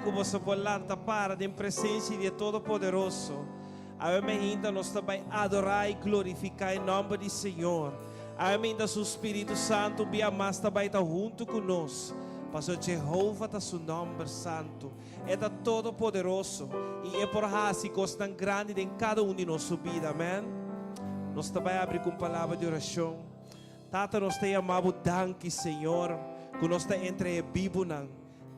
que você pode lá para em presença de Todo-Poderoso. Amém. Ainda nós também adorar e glorificar em nome do Senhor. Amém. Da seu Espírito Santo, bem mais também está junto conosco. Pastor Jehová está seu nome santo. É Todo-Poderoso. E é por isso que é tão grande em cada um de nossa vida. Amém. Nós também abrimos com palavra de oração. Tata, nós te amamos, danke, Senhor, que nós te entre Bíblia.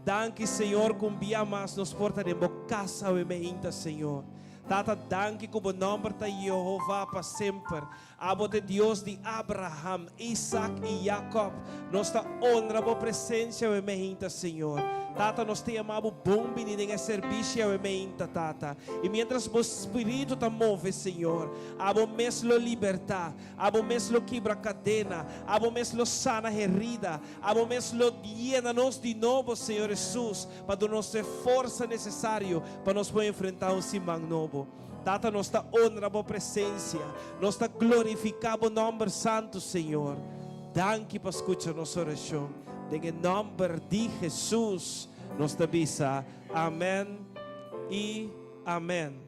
Danke, Senhor, com bem mais nos porta de casa, amém, Senhor. Tata, danke como nome de Jeová para sempre. Abo de Deus de Abraham, Isaac e Jacob. Nós te honramos a presença, amém, Senhor. Tata, nós te amamos bom venir em serviço, amém, Tata. E mientras o Espírito te move, Senhor, abo mesmo libertar, abo mesmo quebra cadena, abo mesmo sana herida, abo mesmo llena-nos de novo, Senhor Jesus, para dar-nos força necessária para nós poder enfrentar simão novo. Tata, nós te honramos a presença, nós te glorificamos o nome santo, Senhor. Danke por escuchar nossa oração. Em nome de Jesus, nos avisa. Amém e amém.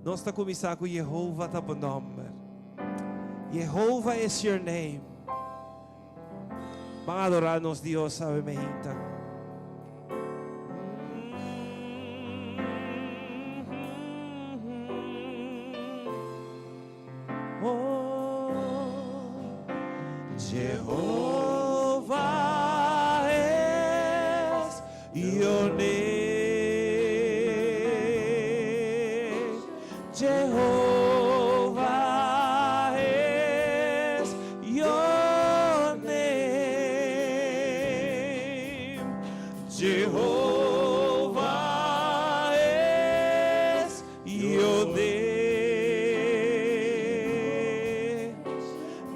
Nós estamos começando com Jehová, tá bom nome. Jehová is your name. Vamos adorar-nos, Deus, amém. Jehovah is your name. Jehovah is your name. Jehovah is your name.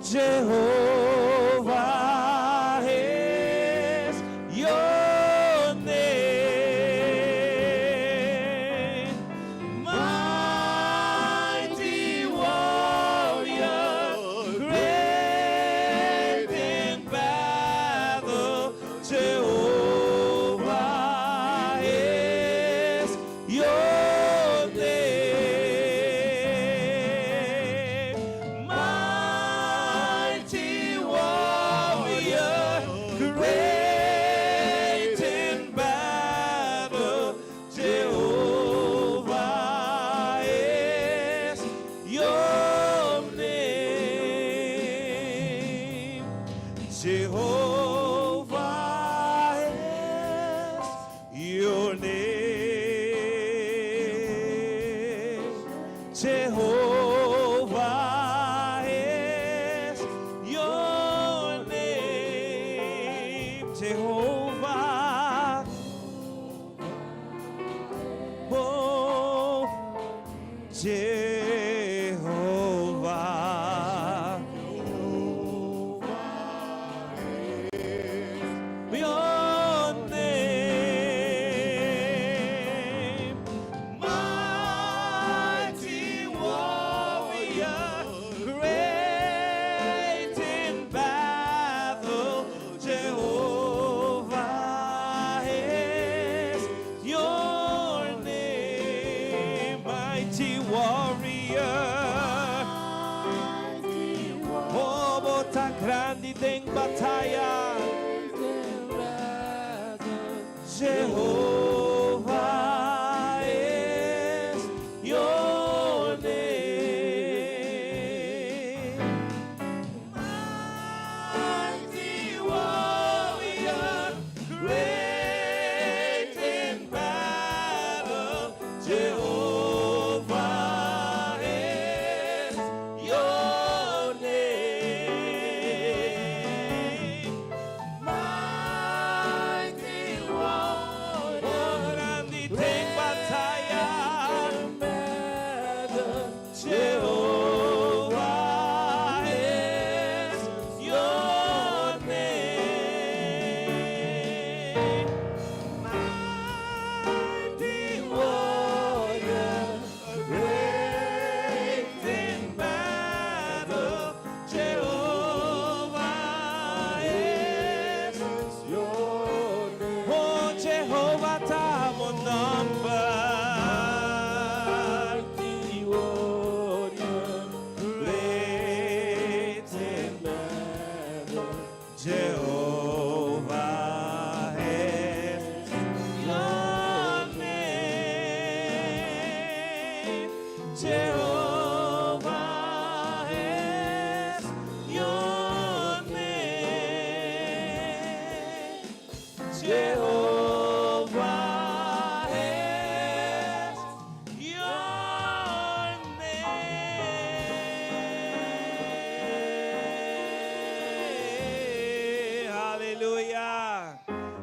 Jehovah. Jehovah is your name. Mighty warrior, great in battle. Jehovah is your name. Mighty warrior. Jehovah is your name. Hallelujah.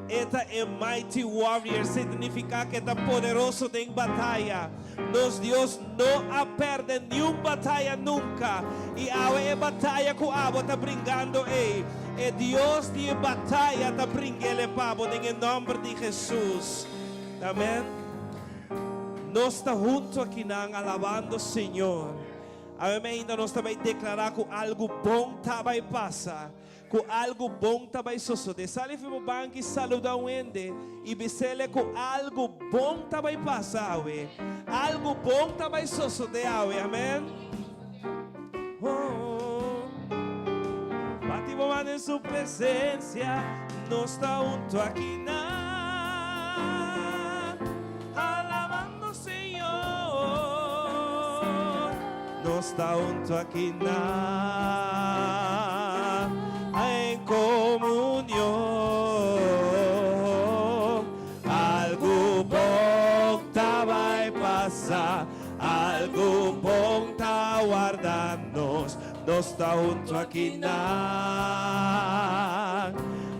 Esta é mighty warrior, significa que está poderoso em batalha. Nos Deus não a perde nenhuma batalha nunca. E a batalha que o abo está brincando é Deus de batalha está brincando pabo em nome de Jesus. Amém. Nós está junto aqui nang alabando o Senhor. Amém. Ainda nós também declarar que algo bom vai passar. Que algo bom vai suceder. Sali fimo banki saluda o ende e bisele que algo bom vai passar, algo bom vai suceder, amém. Batimos mano em sua presença, nós está junto aqui na alabando o Senhor, nós está junto aqui na em comunhão. Algo bom vai passar, algo bom guardar-nos. Nós está junto aqui na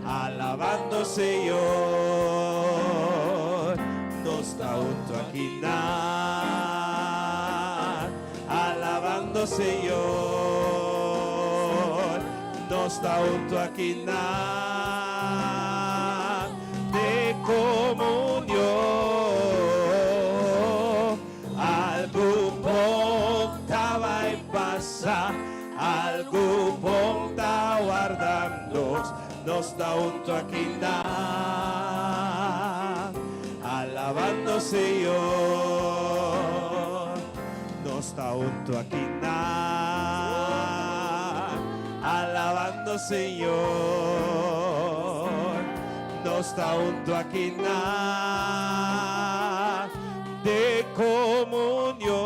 alabando o Senhor. Nós está junto aqui na alabando o Senhor. Nós está junto aqui na de comunhão. Algo bom vai passar, algo bom guardando-nos. Nós está junto aqui na alabando o Senhor. Nós está junto aqui na alabando o Senhor. Nós está junto aqui na de comunhão.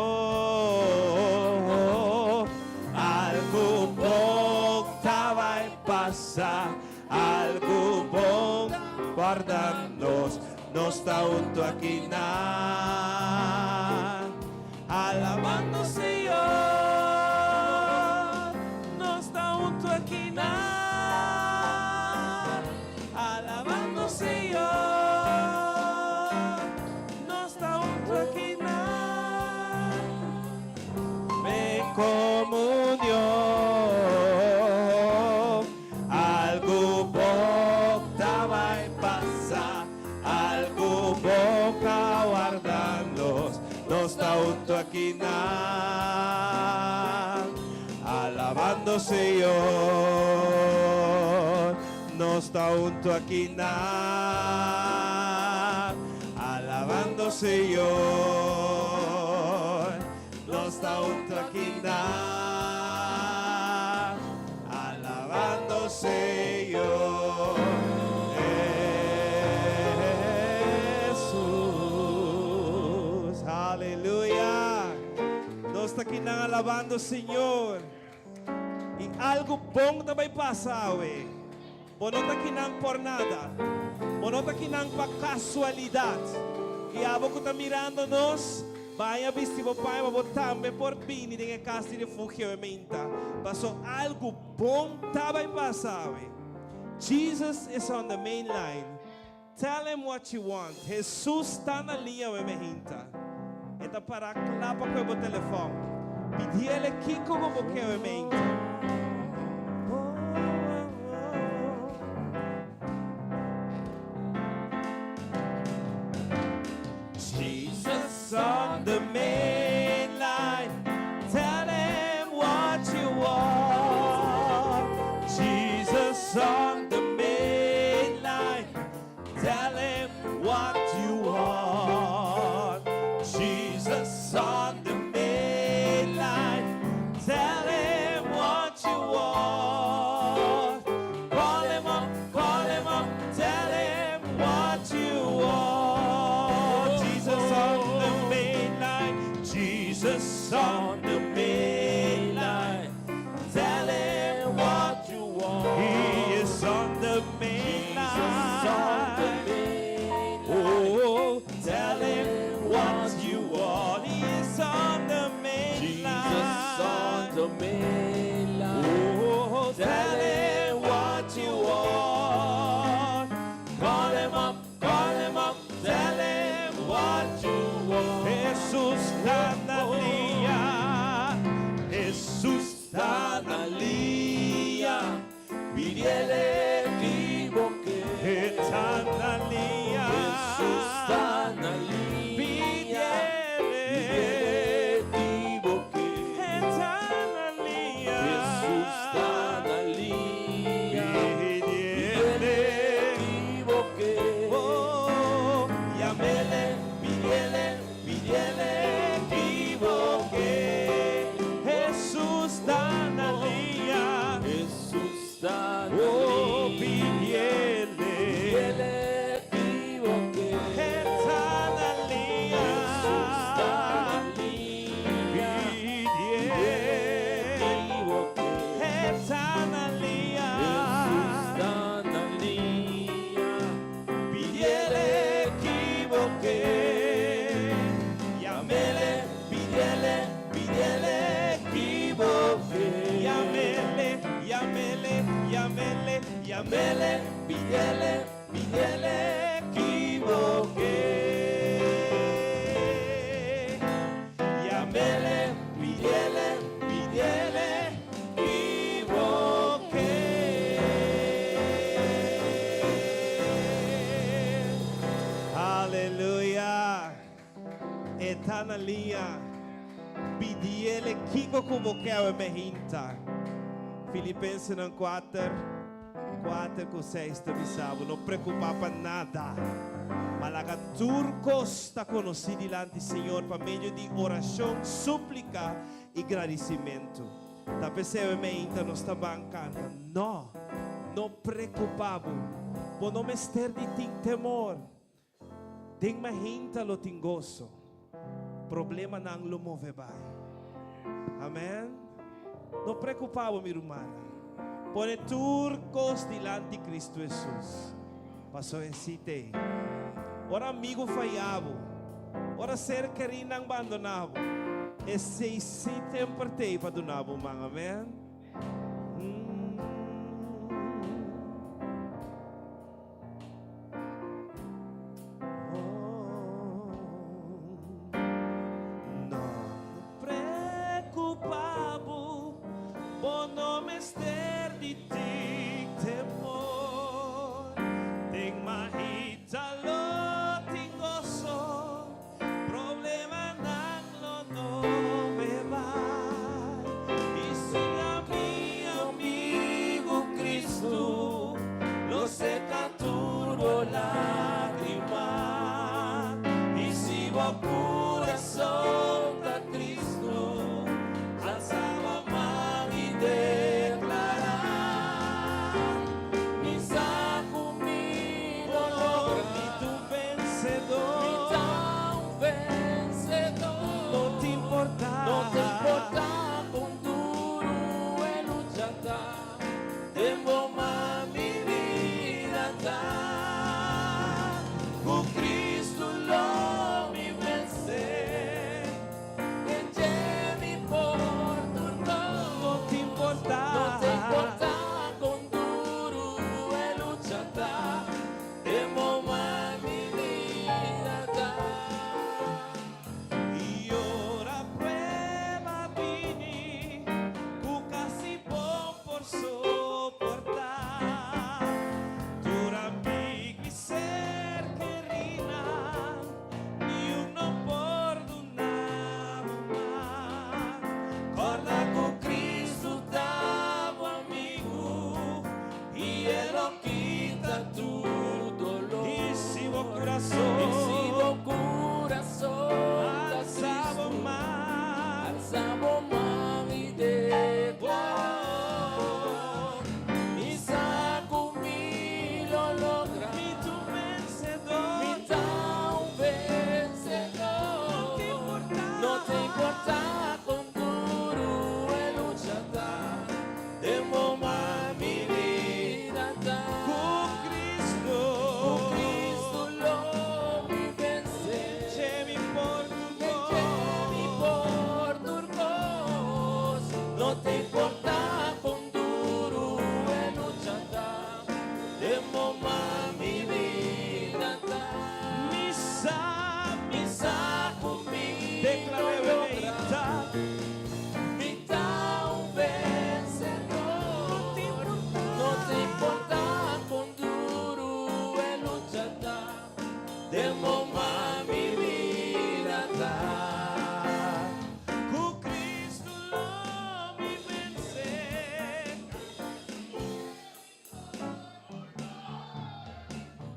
Algo bom vai passar, algo bom guardar-nos. Nós está junto aqui na alabando o Senhor. Nós está junto aqui na alabando o Senhor. Nós está junto aqui na em comunhão. Algo bom vai passar, algo bom guardar-nos. Nós está junto aqui na alabando o Senhor. Nós está junto aqui na alabando o Senhor. Nós está junto aqui na alabando o Senhor. Jesus, aleluia. Nós está aqui na alabando o Senhor. E algo bom também passar, não está aqui não por nada. Não está aqui não para casualidade. E a boca está mirando nós. Vai a vestir o pai, mas também por bem em a casa de refúgio e menta. Passou algo bom também passar. Jesus is on the main line. Tell him what you want. Jesus está na linha, menta. Eta para clapa com o telefone. Pedir ele aqui como você menta. Jesus on the main line, tell him what you want. Jesus on the main line, tell him what you want. Jesus on the main line, tell him what Pidiele equivoqué. Etanalia. Jesús Tanalia. Pidiele equivoqué. Etanalia. Jesús Tanalia. Pidiele equivoqué. Oh, Llámele, pidiele equivoqué. Jesús Tanalia. Jesús Tanalia. Oh, pidiele. Pidiele equivoqué. Etanalia. Jesús Tanalia. Pidiele. Equivoqué. Etanalia. Jesús Tanalia. Pidiele equivoqué. Llámele, pidiele equivoqué. Llámele, llámele, llámele, llámele, Pidiele equivoqué. llámele, Pidiele equivoqué. Aleluya. Etanalia. Pidiele kiko kuboke awe mehinta. Filipenses 4 com 6 bisabo. Não preocupar para nada. Malaga turcos está conhecido diante do Senhor por meio de oração, súplica e agradecimento. Tá percebendo mehinta nós está bancando. Não, não preocupado. Por não ter de ter temor. Tem mehinta lo tingoso. Problema não lo move vai. Amém? Não preocupado, minha irmã. Pone turcos diante de Cristo Jesus. Passou esse te. Ora amigo falhavo. Ora ser querido abandonado. Esse se tempo te para donavo, amém? Problema não me vai. E se a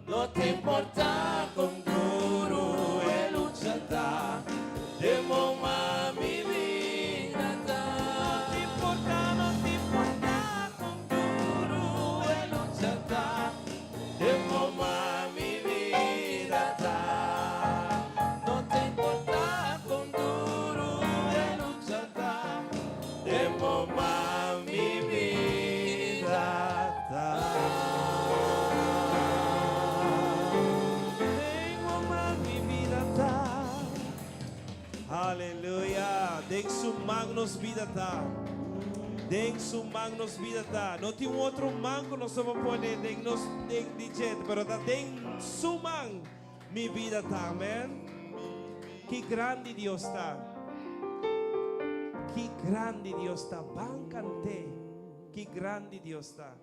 no te importa con duro e luchata, de mamá mi vida ta. No te importa con duro E luchata, de mamá mi vida ta. No te importa con duro e luchata, de mamá mi vida ta. Tengo más mi vida ta. Aleluia. Den sumang-nos vida ta. Den sumang-nos vida ta. Não tem outro mango nós vamos pôr den nos den dijet, pero tá den sumang mi vida ta. Amen. Que grande Deus está. Que grande Deus está. Bancante. Que grande Deus está.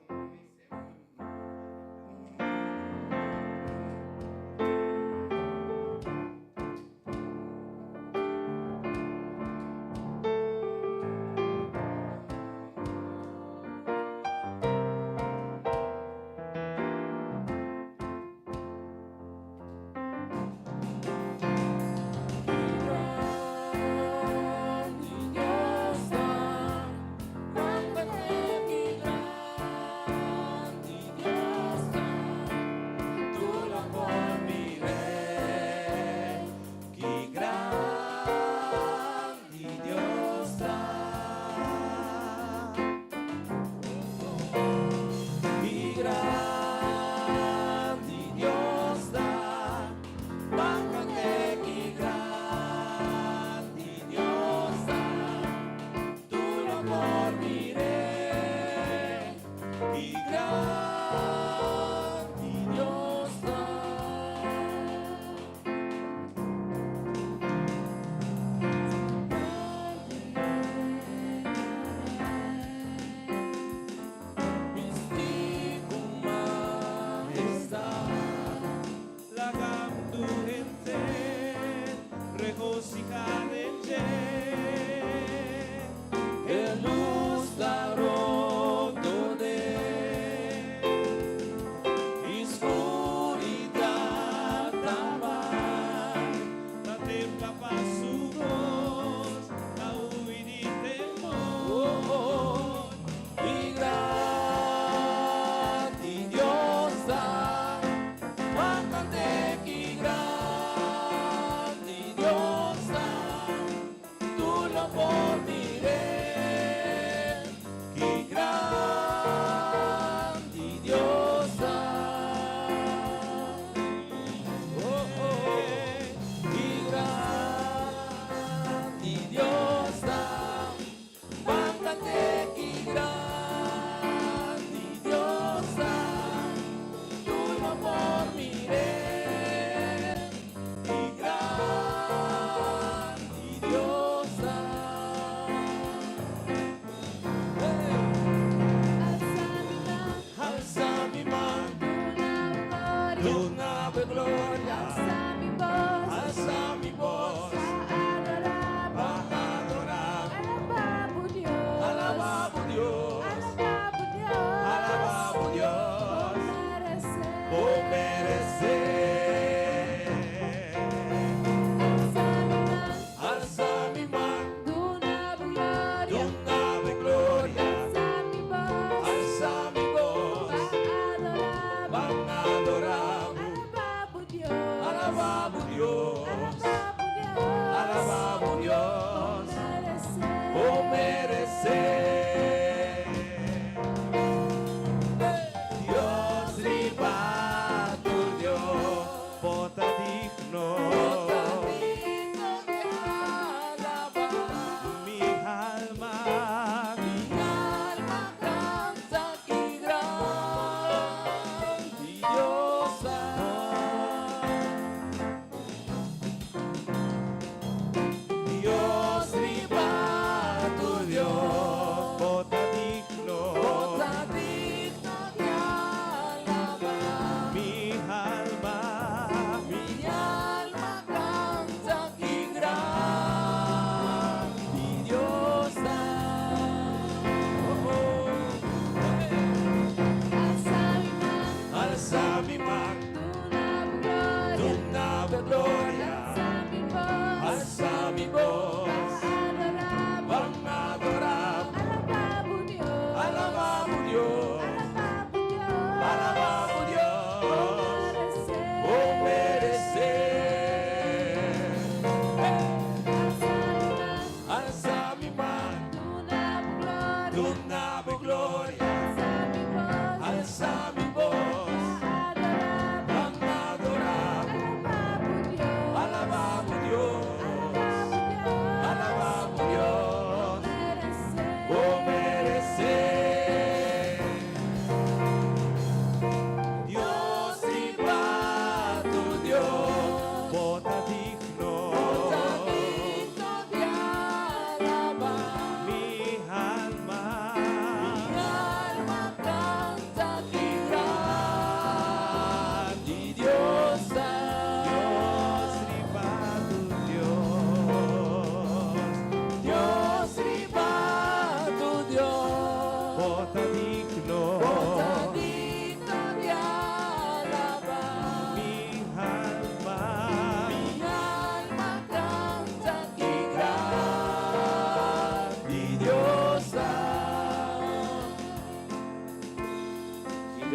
y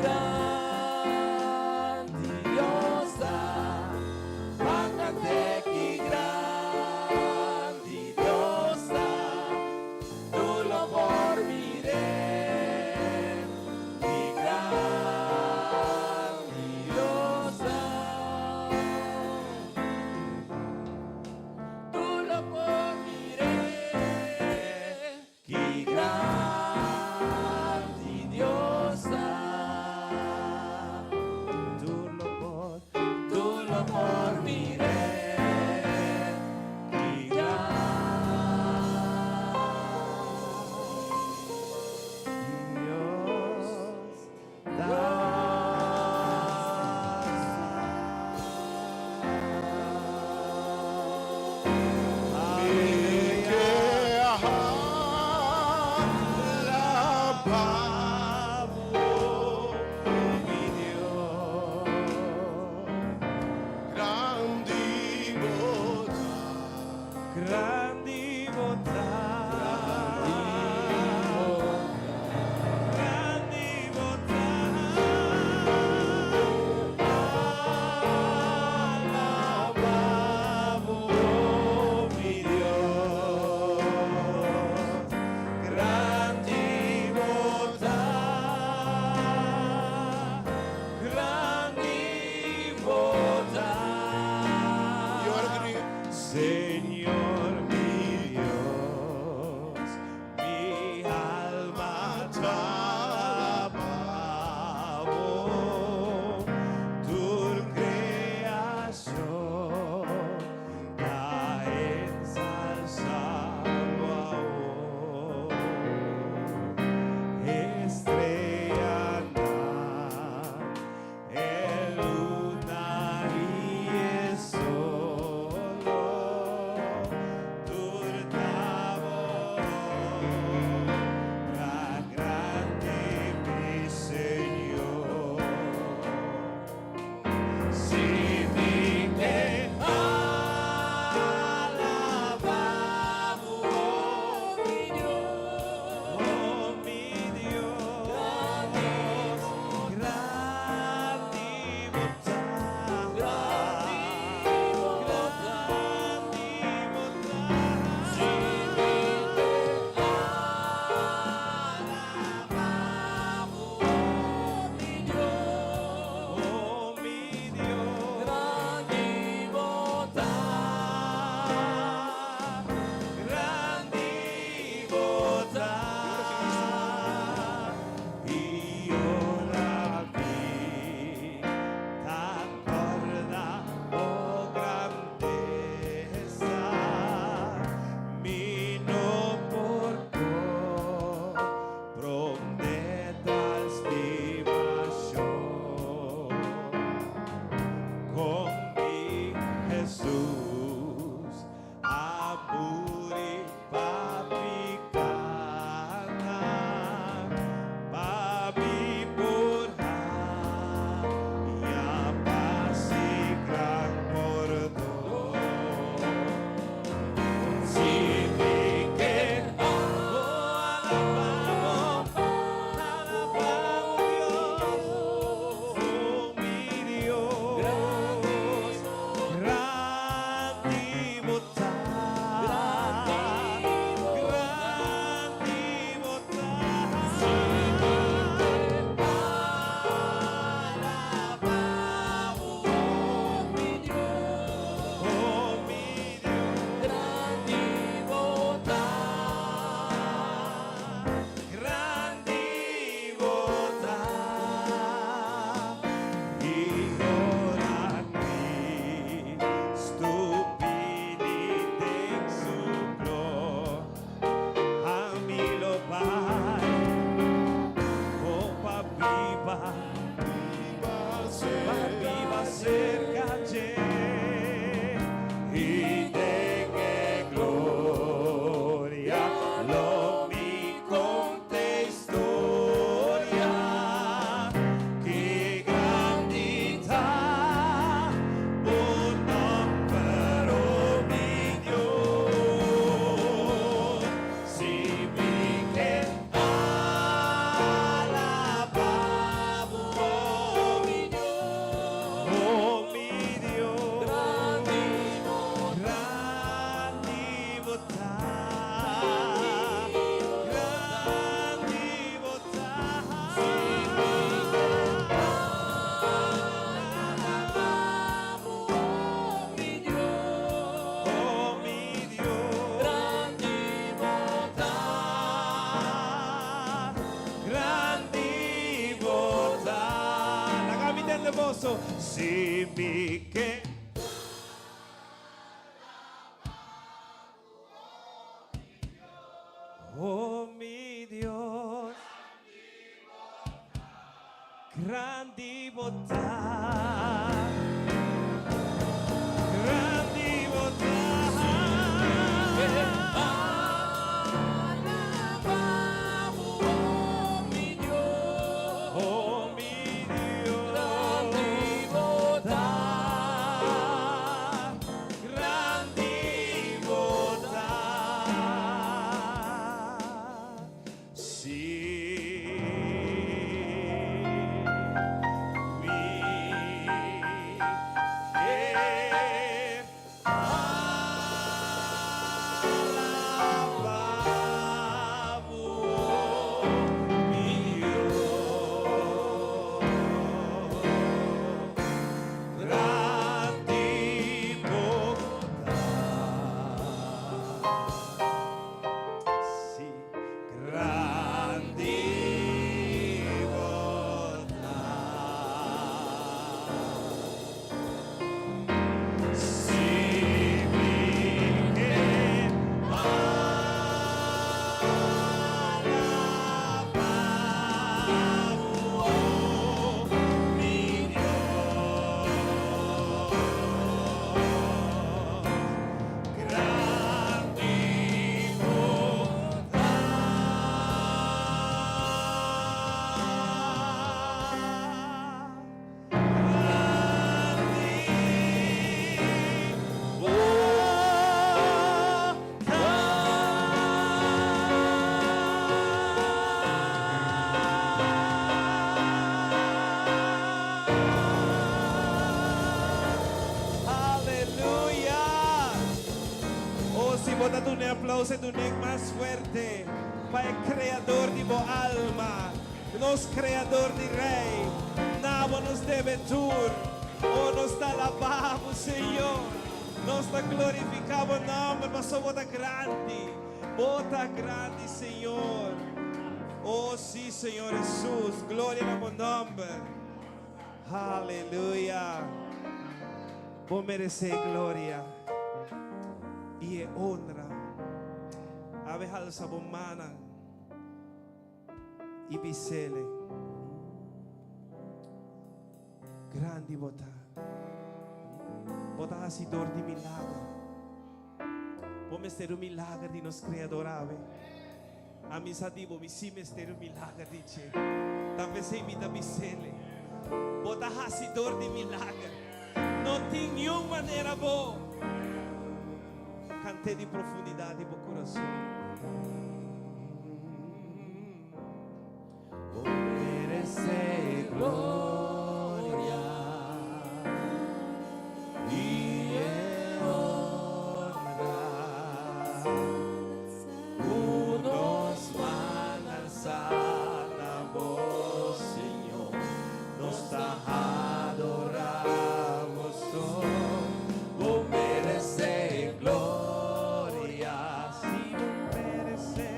grandiosa, mándate que grandiosa, tú lo por miré, que grandiosa, tú lo por miré, que grandiosa. voz. Si mi que oh mi Dios, grandi bondad, grandi bondad. Alabamos, oh mi Dios, Oh mi Dios, grandi bondad, grandi bondad. Sí, alabamos, mi Dios, grandi bondad. Sí, grandi bondad. Sí, mi que alabamos, oh, mi Dios, grandi bondad. Aleluya. Oh, si bota tu aplauso tu más fuerte para el creador de tu alma, nos creador de rey, nada nos debe tur. Oh, nos te alabamos, Señor. Nos te glorificamos el nombre, mas bota grande, Señor. Oh, sí, Señor Jesús, gloria a tu nombre. Aleluya. Vos mereces gloria y honra. Ave halsa bomana y bisele. Grande bota. Bota hacidor de milagre. Vos mestre milagre de nos criador ave. A mi sadivo mi si mestre milagre dice. Talvez sem vida bisele. Bota hacidor de milagre. Não tem nenhuma maneira boa. Cantei de profundidade do coração. oh merece gloria y honra. Unos van a alzar la voz, Señor, nos adoramos, oh merece gloria, Se merece.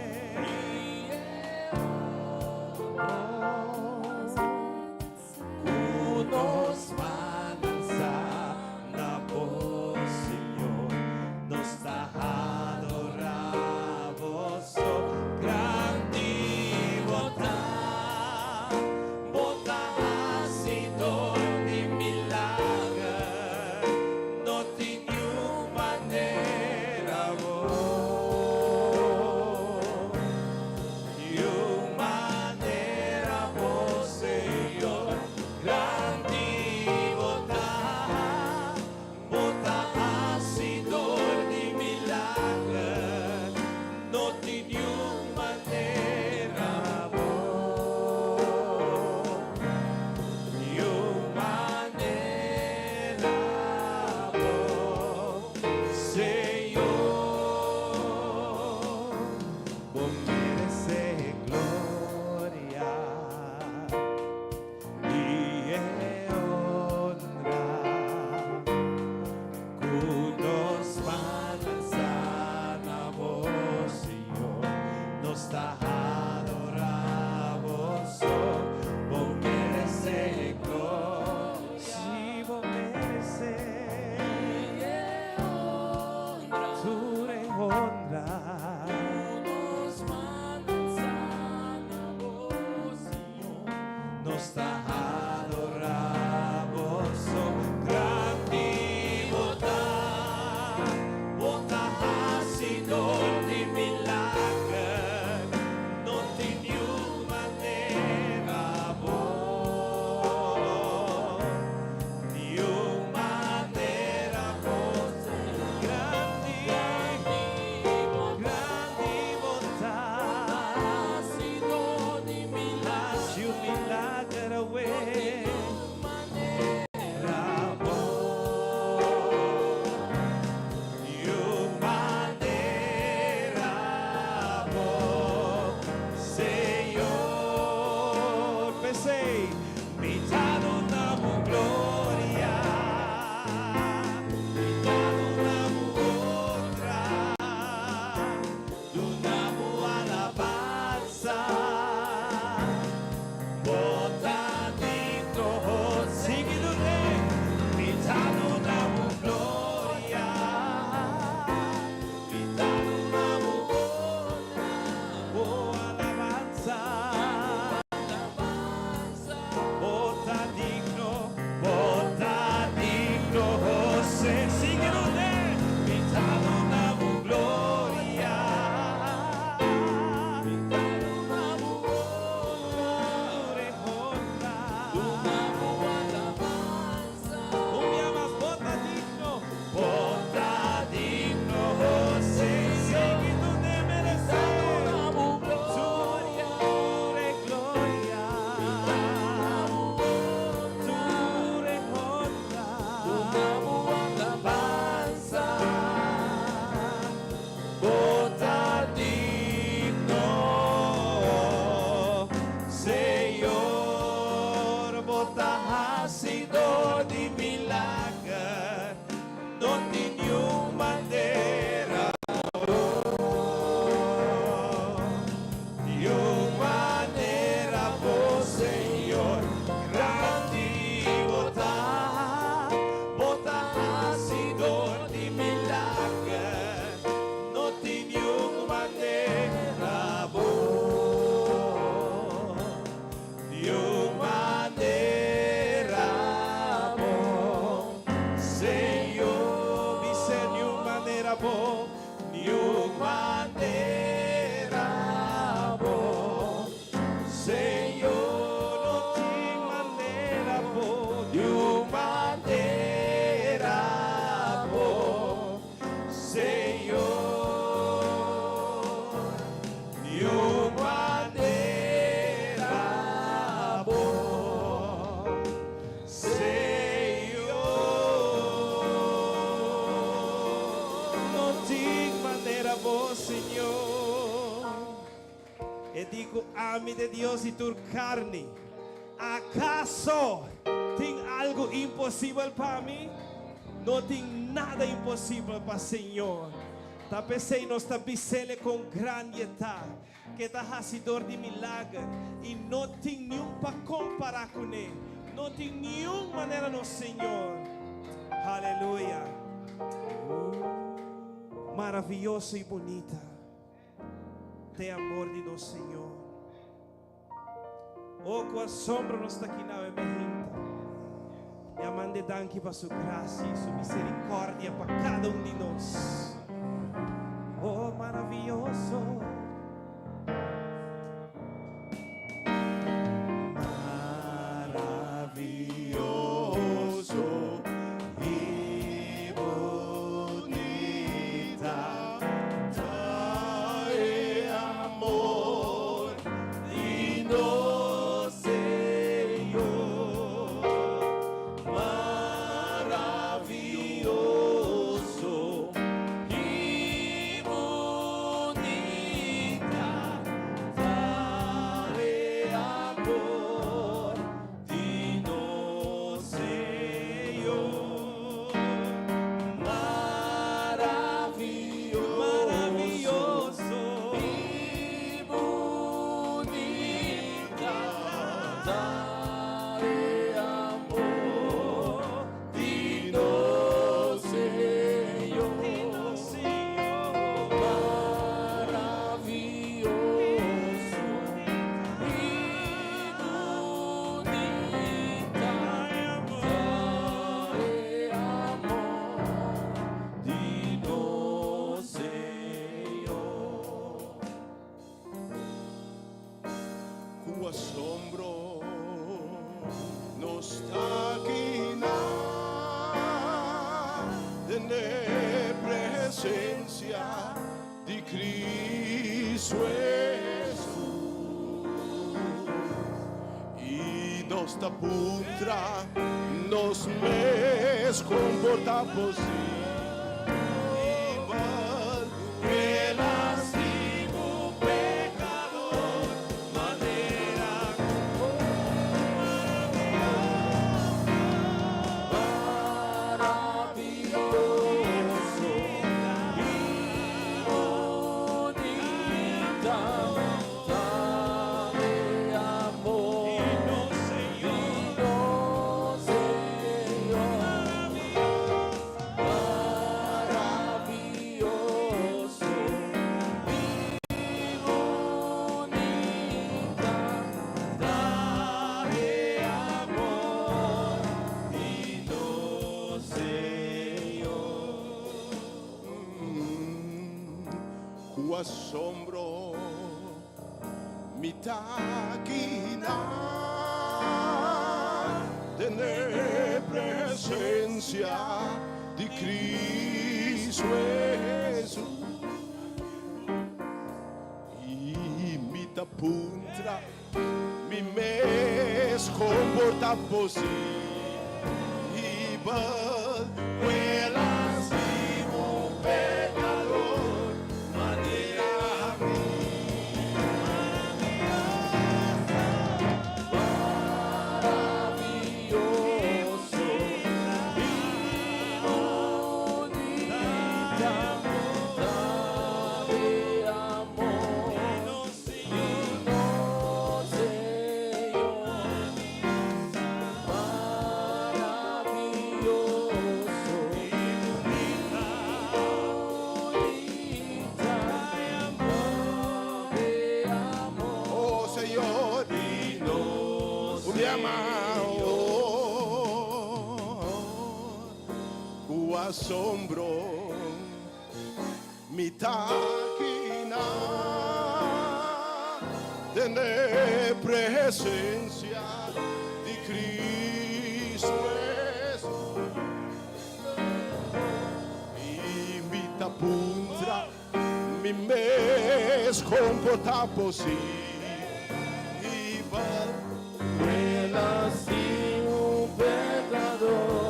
te adoramos, oh grande bondad, bondad has sido de milagre, no tenho maneira boa, nenhuma maneira boa, grande bondad, has sido de milagre, you milagre away. Senhor, pensei, me dá no namo glória, me dá no namo honra, do namo alabanza, bota dentro, seguido rei, me dá no namo glória, me dá no namo honra, oh alabanza. Bota digno, você signo de me dá no namo glória, me dá no namo honra, do namo alabanza, o me amas, bota digno, você signo de merecer namo glória, glória. Bota digno, Senhor, bota racidor de milagre, não tenho maneira, Senhor, grande bota, bota racidor de milagre, não tenho maneira boa, Senhor, me sende maneira boa, maneira boa, Senhor, não tem maneira boa, maneira boa, Senhor, maneira boa, Senhor, não tem maneira boa, Senhor. E digo, ame de Dios y tu carne. ¿Acaso tem algo impossível para mim? Não tem nada impossível para o Senhor. Tapecei nos tabicele com grande que está fazedor de milagre e não tem nenhum para comparar com ele. Não tem nenhuma maneira no Senhor. Aleluia. Maravilhoso e bonita. Tem amor de nosso Senhor. Oh, qual sombra nos está aqui na emergência. E amande danke para sua graça e sua misericórdia para cada de nós. Oh, maravilhoso. Maravilhoso e bonita. Trae amor de nosso Senhor. Maravilhoso e tener presencia di Cristo Jesús e nossa putra nos mes comporta possível o assombro me taquina tener presencia de Cristo Jesús e me tapuntra me mes comporta possível o assombro me taquina tener presencia de Cristo Jesús e me tapuntra me mes comporta possível Renasci um pecador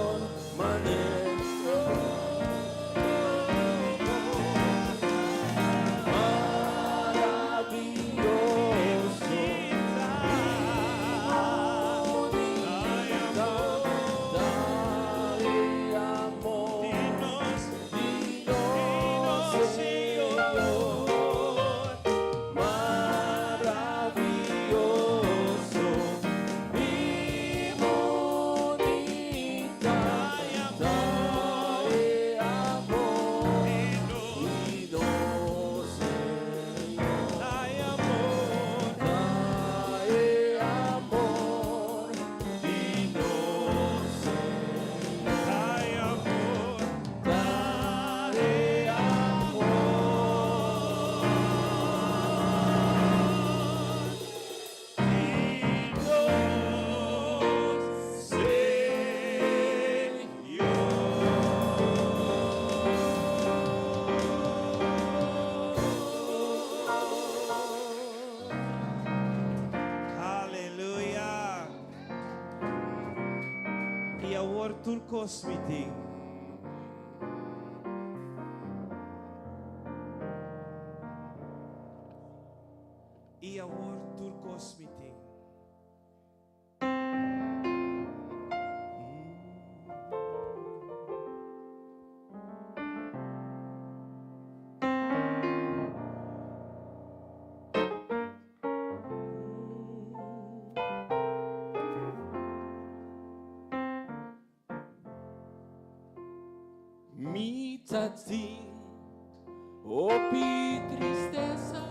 Turcos meeting. E award Turcos meeting. Mitatin, opi tristeza,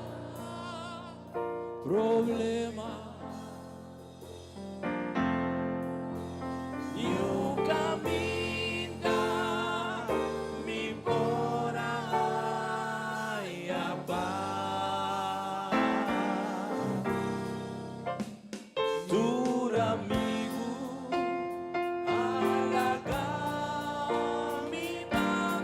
problema. E o caminho me bora e a paz. Dura amigo, alagar me dá.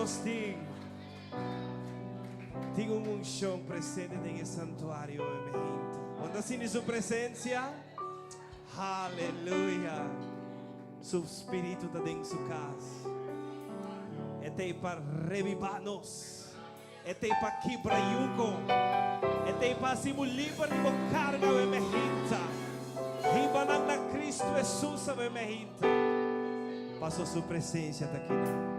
Deus tem uma unção presente nesse santuário, amém. Quando assim sua presença, aleluia, seu espírito está dentro de sua casa. É para revivar-nos, é para quebrar jugo, é para se livrar de carga, amém. Ribanang na Cristo Jesus, amém. Passou sua presença até aqui.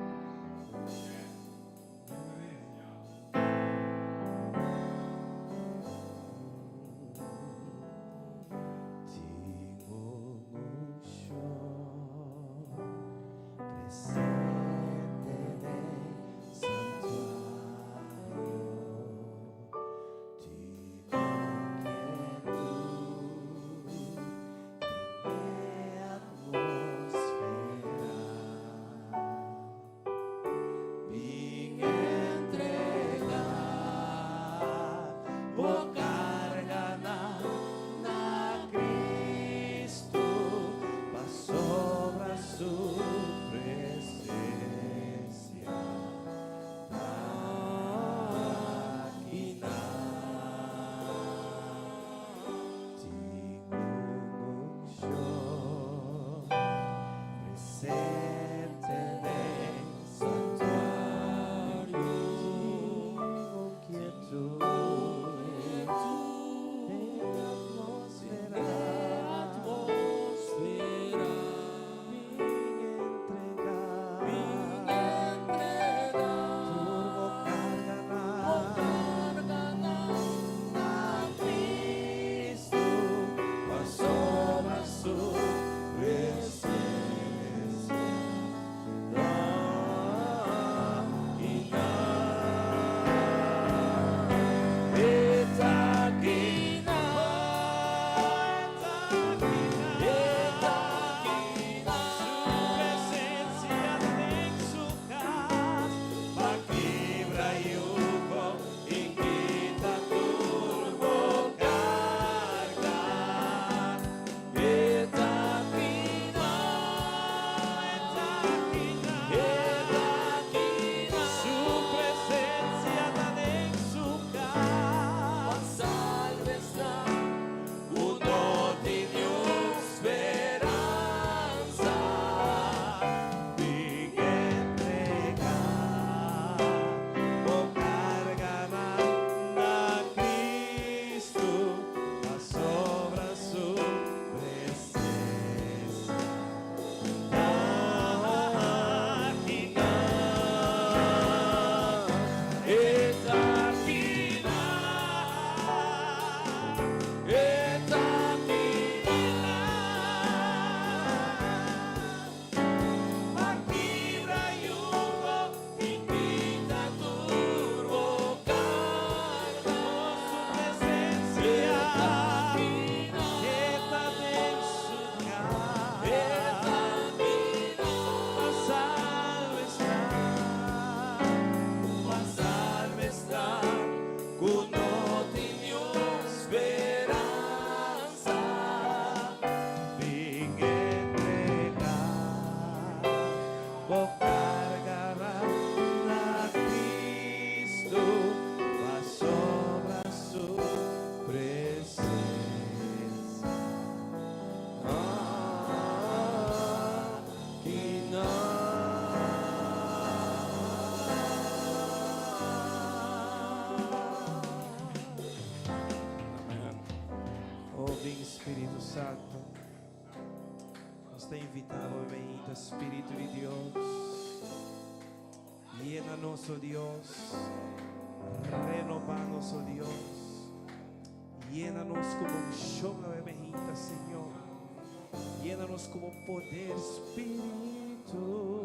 Espírito Santo, nos te invitamos, bendito Espíritu de Dios, llena-nos, oh Dios, renova-nos, oh Dios, llena-nos como unción, bendito Señor, llena-nos como poder, Espíritu.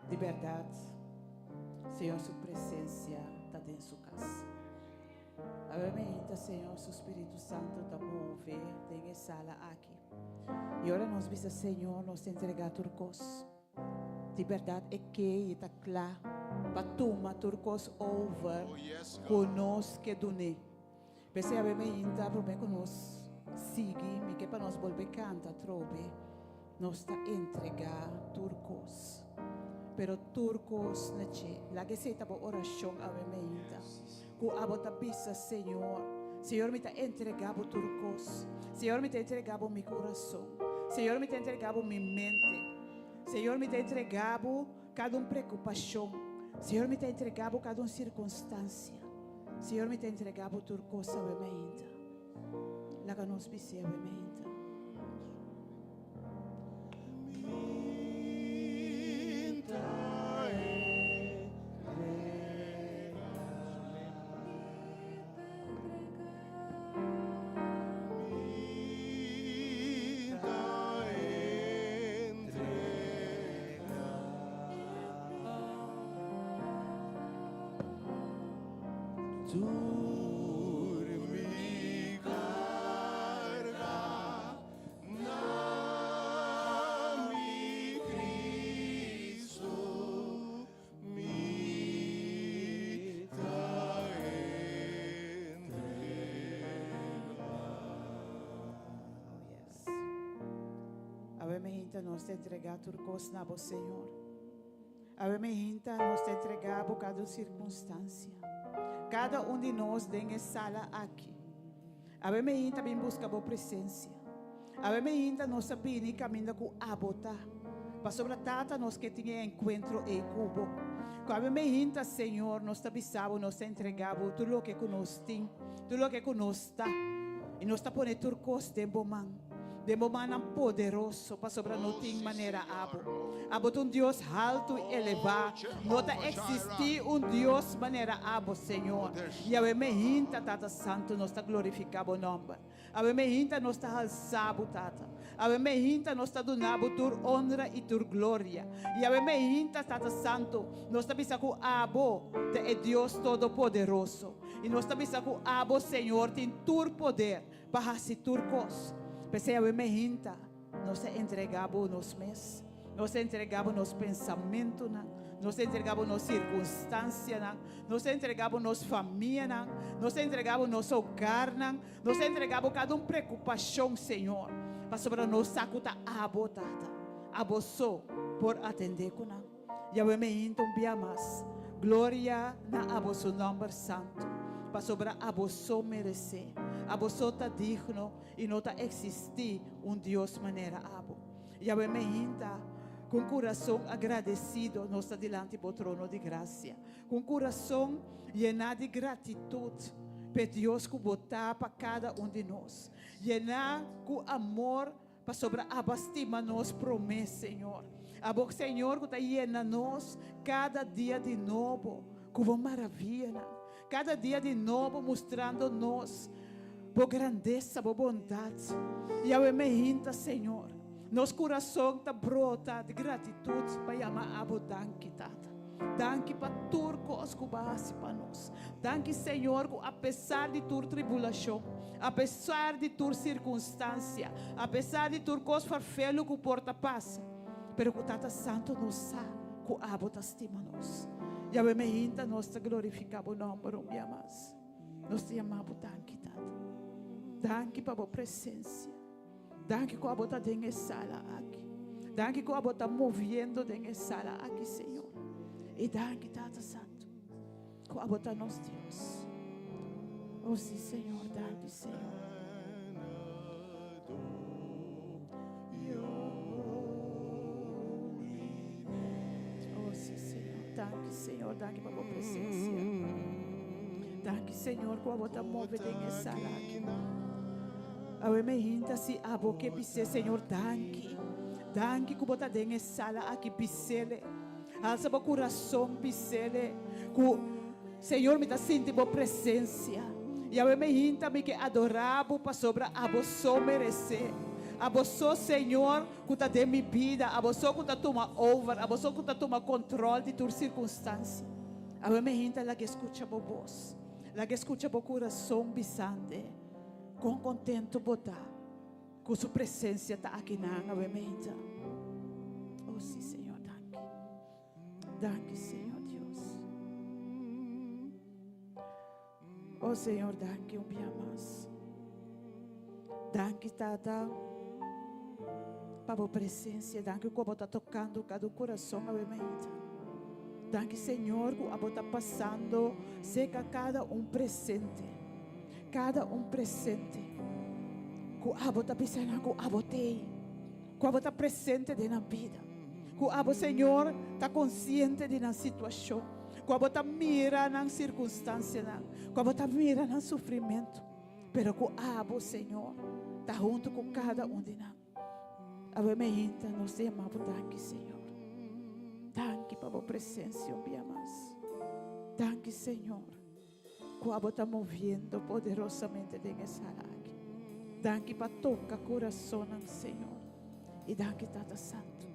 De verdade, Senhor, sua presença está dentro de sua casa. Agora, Senhor, seu Espírito Santo está mover dentro da sala aqui. E agora nós vamos, Senhor, nos entregar turcos. De verdade, é que está claro para tomar turcos over Oh, yes, God. conosco que dune. Pensei, agora, para que nós seguir, que para nós volver cantar, trobe, nós está entregar turcos. Pero turcos nache, lagi sa itabo orasyon ame meinta. Ku abot abisa, Senhor. Senhor, me te entregabo turcos. Senhor, me te entregabo mi coração. Senhor, me te entregabo mi mente. Senhor, me te entregabo cada preocupação. Senhor, me te entregabo cada circunstância. Senhor, me te entregabo turcos ame meinta. Laga nos bise ame meinta. Mi carga na mi Cristo mi Ave nós te entregar turcos na voz, Senhor. Ave nós te entregar por cada circunstância. Cada de nós tem essa sala aqui. Ave bem busca a presença. Ave nós sabemos caminho com a bota. Para sobre a tata nós que tinha encontro e cubo. Ave Senhor, nós te avisamos, nós te entregamos tudo o que nós temos, tudo o que nós está. E nós te ponemos turcos de bomão. De momento poderoso para sobre nós tem maneira abo Deus alto e elevado. Não existe Deus maneira abo, Senhor. E a hinta Tata Santo nós está glorificado o nome. A hinta nós está alçado, Tata. A hinta nós está donando tua honra e tua glória. E a hinta Tata Santo nós está bisa com abo é Deus todo poderoso. E nós está bisa com abo, Senhor, tem tua poder para fazer tua coisa. Pensei a hinta, nós entregamos nos meses, nós entregamos nos pensamentos, nós entregamos nos circunstâncias, nós entregamos nos famílias, nós entregamos nos hogar, nós entregamos cada preocupação, Senhor, para sobre nós sacuta abotata, aboçou por atender com nós. E a hinta mais, glória na aboço nome santo, para sobre aboçou merecer. Aboçou está digno e não está existir Deus maneira abo. E a hinta com coração agradecido nós está diante do trono de graça. Com coração llenar de gratitude para Deus que botar para cada de nós. Llenar com amor para sobre abastima nos promessa, Senhor. Abo Senhor que está llena nós cada dia de novo com maravilha. Cada dia de novo mostrando nós por grandeza, por bondade. E a hinta, Senhor, nosso coração está brota de gratitude para chamar abo danke, Tata. Danke para tudo que base para nós. Danke, Senhor, que apesar de tua tribulação, apesar de tua circunstância, apesar de tua coisa farfelo que porta passa, pero que Tata Santo nos sabe que abo te estima nós. E a hinta, nós te glorificamos o nome, nós te amamos, danke, Tata. Danke para a presença. Danke que a bota dentro sala aqui. Danke que a bota movendo dentro sala aqui, Senhor. E danke, Tata Santo, que a bota nos Deus. Oh, sim, Senhor, danke, Senhor. Oh, sim, Senhor, danke, Senhor, danke para a presença. Danke, Senhor, que a bota move dentro sala aqui. A hinta se abo que pise, Senhor, danke. Danke que bota dentro sala aqui pisele. Alça o coração pisele. Que Senhor me dá sentir a presença. E a hinta me que adorabo para sobre abo só merecer. A você, Senhor, que está de minha vida. A você que está toma over. A você que está toma controle de tua circunstância. A minha gente, ela que escuta a voz. Ela que escuta o coração bisante. Com contento botar. Com sua presença está aqui na minha gente. Oh, sim, Senhor, danke. Danke, Senhor Deus. Oh, Senhor, danke um dia mais. Danke, Tata, para a presença. Danke, como está tocando cada coração, a minha mente. Danke, Senhor, como está passando, seca cada presente. Cada presente. Que abo está pensando, que abo tem. Que abo está presente na vida. Que abo, Senhor, está consciente de na situação. Que abo está mira na circunstância. Que abo está mira no sofrimento. Pero que abo, Senhor, está junto com cada de nós. Abo me hinta, nós te amamos, danke, Senhor. Danke para a presença um dia mais. Danke, Senhor. Que abo está movendo poderosamente nessa área. Danke para tocar o coração, Senhor. E danke, Tata Santo.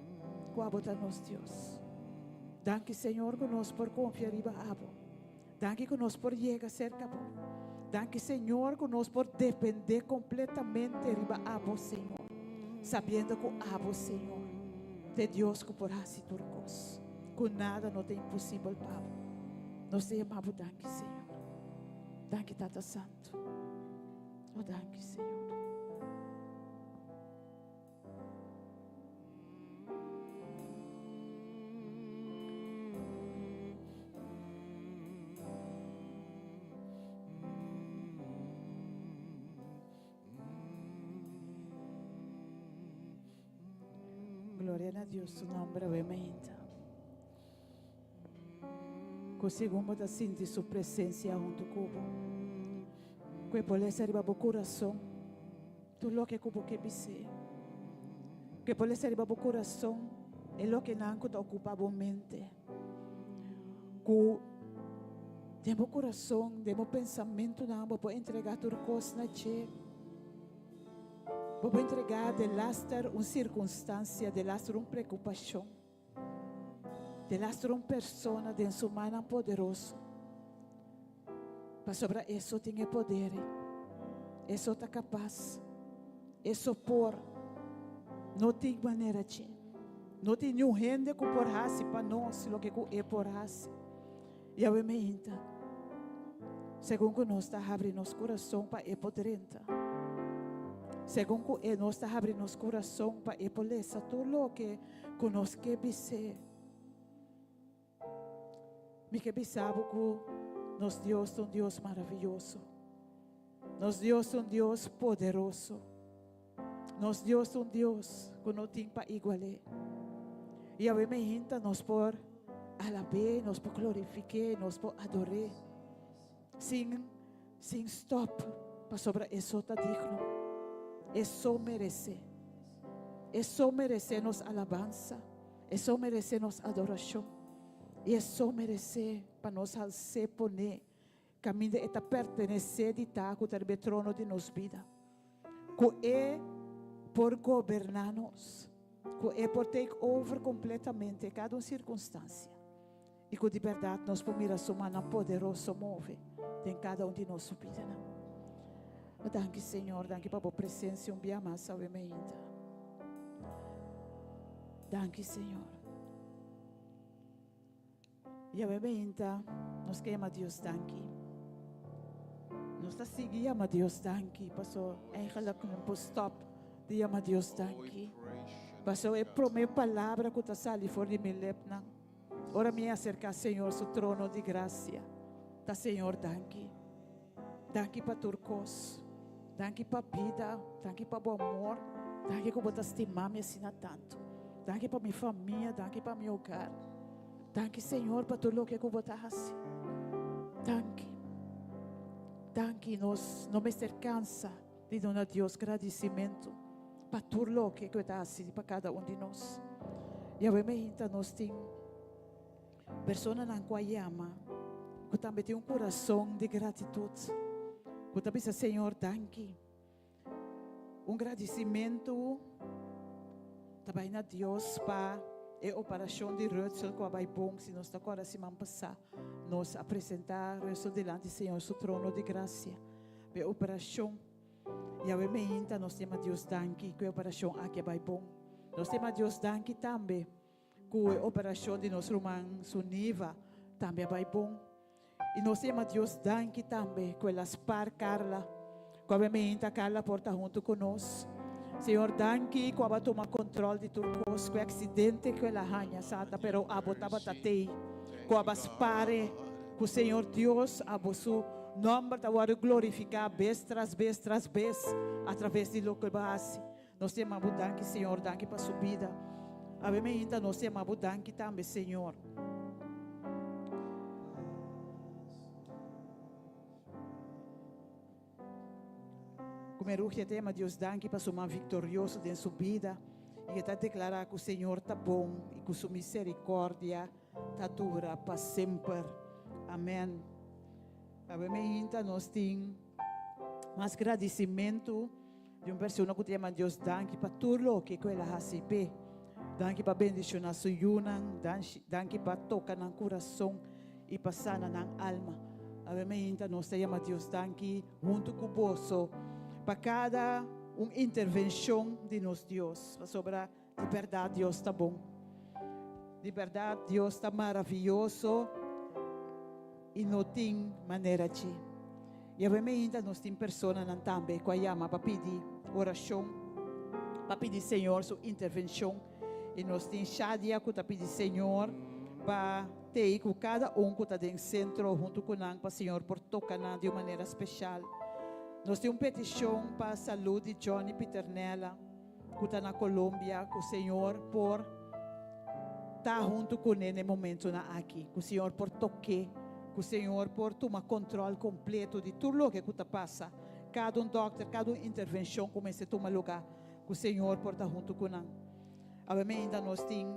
Que abo está nos Deus. Danke, Senhor, que nós por confiar em abo. Danke que nós por chegar cerca de Danke, Senhor, que nós por depender completamente de abo, Senhor. Sabendo que abo, Senhor, de Deus que por assim turcos. Que nada não é impossível para abo. Nós te amamos, danke, Senhor. Danke, Tata Santo. Oh, danke, Senhor. Glória a Deus, su nombre obviamente. Conseguimos sentir sua presença junto comigo. Que pode ser o coração, tudo o que cubo que bise. Que pode ser o coração, é o que não ocupa a mente. Que temos coração, temos pensamento, não pode entregar tudo coisa na che. Vou entregar de lastre uma circunstância, de lastre uma preocupação, de lastre uma pessoa de sua mão poderoso. Para sobre isso tem poder, isso está capaz, isso por, não tem maneira de, não tem nenhum rende que por raça para nós, o que é por raça. E eu me inta, segundo que nós está abrindo nosso coração para é poderenta. Segundo que nós está abrindo nosso coração para poder tudo o que nós queremos ser. Me que sabe que nosso Deus é Deus maravilhoso. Nosso Deus é Deus poderoso. Nosso Deus é Deus que não tem para igualar. E a me hinta nós por alabar, nós por glorificar, nós por adorar. Sem stop para sobre isso está digno. Isso merece. Isso merece nossa alabança. Isso merece nossa adoração. E isso merece para nós se poner caminho de pertencer de estar com o trono de nossa vida. Que é por governar-nos. Que é por take over completamente cada circunstância. E que de verdade nós podemos sua mão poderosa move em cada de nossa vida. Danke, Senhor, danke para a presença dia mais ainda. Danke, Senhor. E ainda nós queremos Deus danke. Nós está seguindo Deus danke. Passou eigenlijk um stop de Deus danke. Passou a primeira palavra que está sali for de meu lepna. Ora me acercar, Senhor, seu trono de graça. Tá, Senhor, danke. Danke para turcos. Danke para a vida, danke para o amor, danke que você estima me assim tanto. Danke para minha família, danke para meu hogar. Danke, Senhor, para tudo o que você faz. Danke. Danke, nós não me cansa de dar a Deus agradecimento para tudo o que você faz para cada de nós. E a gente nós tem pessoas na qual ama, que também tem coração de gratidão. Que também Senhor, danke. agradecimento também na Deus para a operação de Rutzel que vai bom se nós agora se passar nós apresentar Rutzel delante do Senhor seu trono de graça a operação e a meinta nós temos Deus danke que a operação aqui vai bom nós temos Deus danke também que a operação de nosso irmão Suniva também vai bom e nós temos Deus danke também que elas par Carla que a meinta Carla porta junto conosco Senhor, danke que aba toma controle de turcos, que acidente que ela hanha sata, pero abo tabatatei, que aba spare, que o Senhor Deus abo su nome da hora glorificar vez tras vez tras vez, através de lo que base. Nós temos abo danke, Senhor, danke para subida. Ave me ainda nós temos abo danke também, Senhor. Como que tema Deus danke para sua vitorioso de sua vida e está declarar que o Senhor está bom e que sua misericórdia está dura para sempre. Amém. Obviamente nós temos mais agradecimento de uma pessoa que tema Deus danke para tudo o que ela recebe. Danke para bendicionar sua yunan, danke para tocar no coração e passar na alma. Obviamente nós temos Deus danke junto com o bolso para cada intervenção de nosso Deus, sobre a liberdade, Deus está bom. Liberdade, Deus está maravilhoso e não tem maneira de. E obviamente nós temos pessoas também que chamam para pedir oração, para pedir Senhor sua intervenção. E nós temos Shadia que está pedindo Senhor para ter com cada que está dentro do centro, junto com o Senhor, por tocar de uma maneira especial. Nós temos uma petição para a saúde de Johnny Piternella, que está na Colômbia, que o Senhor por estar junto com ele no momento aqui, que o Senhor por tocar, que o Senhor por tomar controle completo de tudo o que está passando. Cada doctor, cada intervenção começa a tomar lugar, que o Senhor por estar junto com ele. Obviamente, nós temos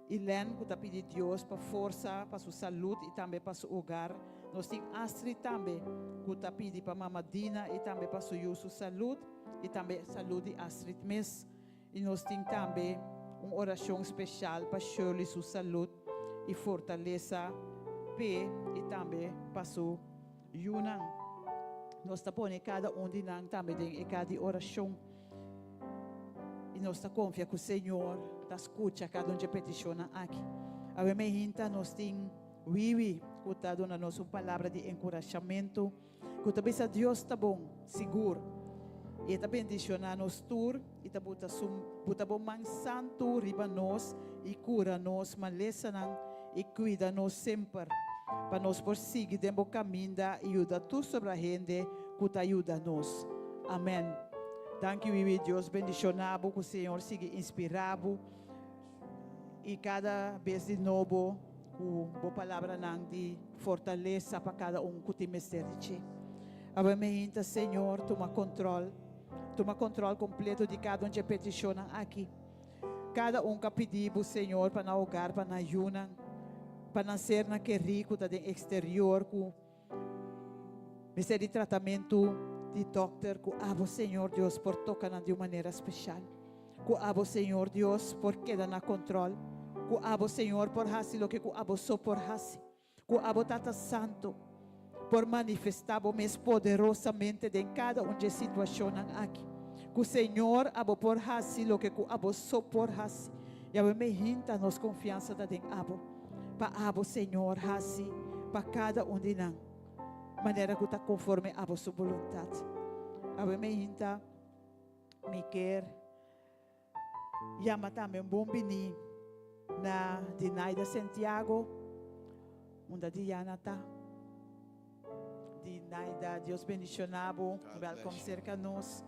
Helene, que está pedindo a Deus para força, para sua saúde e também para seu hogar. Nós temos Astrid também, que está pedindo para a Mama Dina e também para sua saúde e também saúde de Astrid mesmo. E nós temos também uma oração especial para Shirley, sua saúde e fortaleza, P e também para sua Yunan. Nós estamos pondo cada de nós também em cada oração. E nós estamos confiando que o Senhor está escutando cada de petição aqui. A gente nós temos Wiwi, que está dando a nossa palavra de encorajamento, que está pensando Deus está bom, seguro. E está bendicionando nos tour, e está botando bom santo riba nós e cura nós, maleza e cuida nós sempre. Para nós prosseguir dentro do caminho da ajuda tu sobre a gente, que está ajuda nós. Amém. Thank you, Deus bendicionado, que o Senhor siga inspirado e cada vez de novo com a palavra de fortaleza para cada que tem misericórdia. Obviamente, Senhor, toma controle completo de cada que peticiona aqui. Cada que pedir o Senhor para não hogar, para não ayunar, para não ser naquele rico da exterior, com de tratamento de doctor, com o Senhor Deus por tocar de uma maneira especial. Com o Senhor Deus por quedar na controle. Com o Senhor por fazer o que o só por fazer. Com o Tata Santo por manifestar mais poderosamente em cada situação aqui. Com o Senhor por fazer o que o só por fazer. E a me hinta nos confiança da den abo. Para o Senhor fazer para cada de nós. Maneira que está conforme a sua vontade. A me hinta me quer chama também bom bini na Dinaida Santiago, onde Diana está. Dinaida, Deus bendicionado, welcome cerca nós.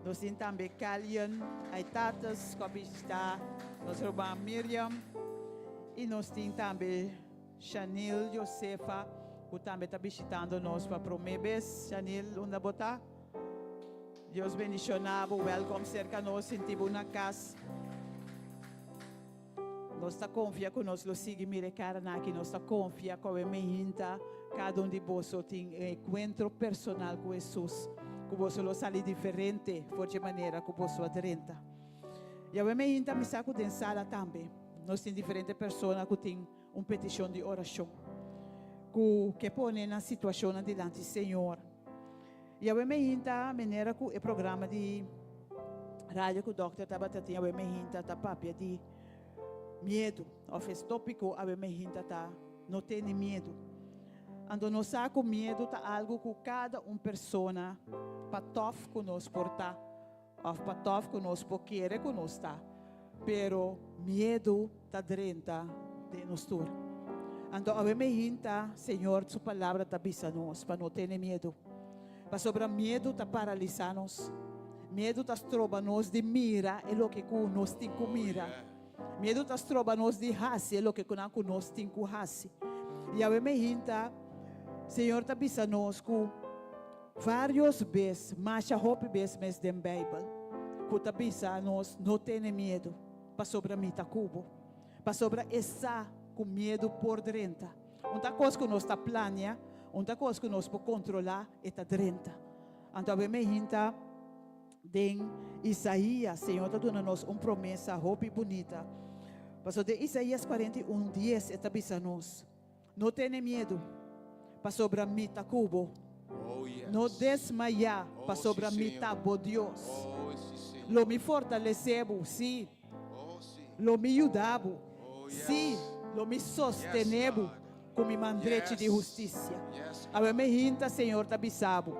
Nós temos também Kalian, Aitatas, que está nossa irmã Miriam, e nós temos também Chanil Josefa, que também está visitando nós para Promebes. Chanil, onde botar? Deus bendicionado, welcome cerca nós, sentimos na casa. Nós está confia que nós lo sigue mire cara aqui, nós está confia que o me hinta cada de vós tem encontro personal com Jesus. que você lo sali diferente, for de maneira que você adrenta. E eu me inta me saco de sala também. Nós temos diferentes pessoas que têm uma petição de oração, que põe na situação diante do Senhor. E eu me inta maneira que o programa de rádio que o doutor estava tendo, eu me inta tá papia de medo. Ou esse tópico, eu me inta tá não tem medo. Ando não saco medo tá algo que cada pessoa patof conosco porta, ou patof conosco querer conosco tá. Pero medo tá dentro de nós tur. Ando a me hinta, Senhor, sua palavra tá bisa nós, para não ter medo. Para sobre medo tá paralisar nós. Medo tá trova nós de mira, é o que nós tem que mira. Medo tá trova nós de hasi, é o que nós tem que hasi. E a me hinta, Senhor, tá bisa nós com vários vezes, mas a hope vezes mesmo da Bíblia, que tá bisa nós não ter medo. Para sobre mim tá cubo, para sobre essa com medo por dentro. Uma coisa que nós tá planeando, uma coisa que nós podemos controlar é tá dentro. Então a me hinta de Isaías, Senhor está dando nos uma promessa hope bonita. Passou de Isaías 41:10 está bisa nós. Não tenha medo, para sobre mim tá cubo. Oh, yes. Não desmaiar, para sobre sim, mim Senhor. tá bom Deus. Oh, sim, Senhor. Lo me fortalecebo, sim. Oh, sim. Lo me ajudabo, Oh, yes. sim. Lo me sostenebo Yes, com mi mandrete Yes. de justiça. Yes, A me hinta, Senhor, tabisabo.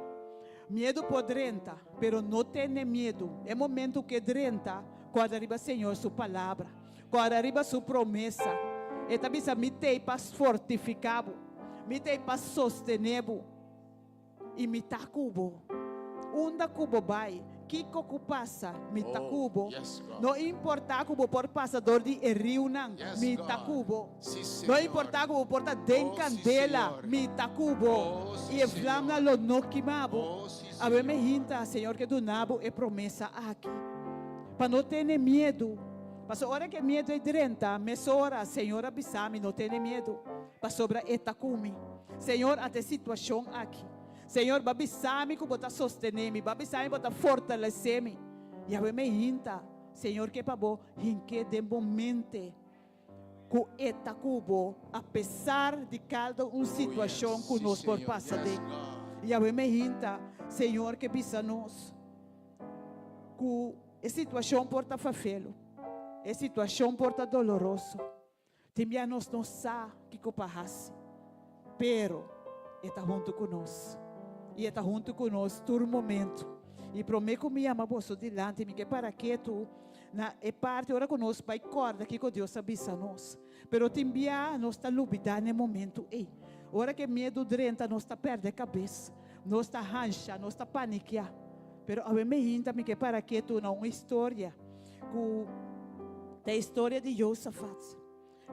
Medo podrenta, pero não tenha medo. É momento que drenta, quando arriba, Senhor, sua palavra. Quando arriba sua promessa. E tabisa, me tem para fortificabo. Me tem para sostenebo. E me tacubo. Unda cubo vai. Kiko ku passa, me Oh, tacubo. yes, God. Não importa cubo por passador de rio não, Yes, me God. tacubo. Sim, Não Senhor. importa cubo porta den Oh, sim, candela, Senhor. me tacubo. Oh, sim, E flama lo no quimabo. Oh, sim, A ver me Senhor. hinta, Senhor, que do nabo é promessa aqui. Para não ter medo. Para a hora que medo é drenta, mesora, Senhor, abisame, não ter medo. Para sobra etacumi. Senhor, até situação aqui. Senhor, babisame que bota sostener-me, babisame bota fortalecer-me. E a me hinta, Senhor, que pabo, hinque de momento que eta cubo, apesar de cada situação que nós por passa de. E a me hinta, Senhor, que bisa nós, que a situação porta fafelo, a situação porta doloroso. Também nós não sabe que coparrasse, pero está junto conosco. E está junto conosco todo momento. E prometo que me ama você delante, me que para que tu na é parte ora conosco vai corda que com Deus avisa nós. Pero também nós está lubida no momento ei. Ora que medo drenta nós está perde a cabeça, nós está rancha, nós está paniquear. Pero a me hinta me que para que tu na uma história que a história de Josafat.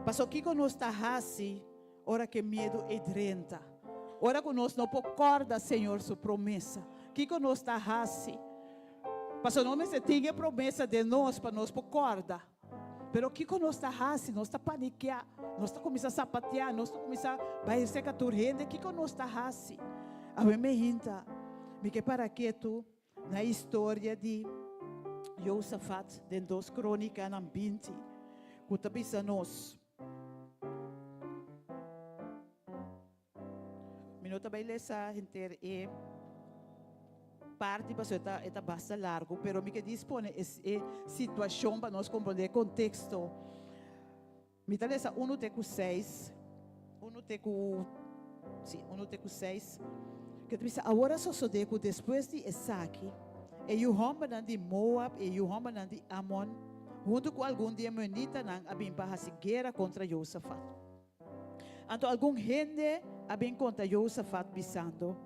Passou que nós está assim, ora que medo é drenta. Ora conosco não concorda, Senhor, sua promessa. Que conosco está assim. Passou não se tinha promessa de nós para nós concorda. Pero que conosco está assim, nós está paniquear, nós está começar a sapatear, nós está começar a vai ser caturrende, que conosco está assim. A me hinta, me que para que tu na história de Josafat, de 2 Crônicas 20, que tu bisa nós. Minuto vai lesa inteira e parte para está bastante largo, pero me que dispone é situação para nós compreender contexto. Me tá lesa 1 Teco 6, 1 Teco 6, que diz agora só sodeco depois de Esaque, e o homem de Moab e o homem de Amon, junto com algum de Amonita não abim para a guerra contra Josafat. Então algum gente abim contra Josafat pisando.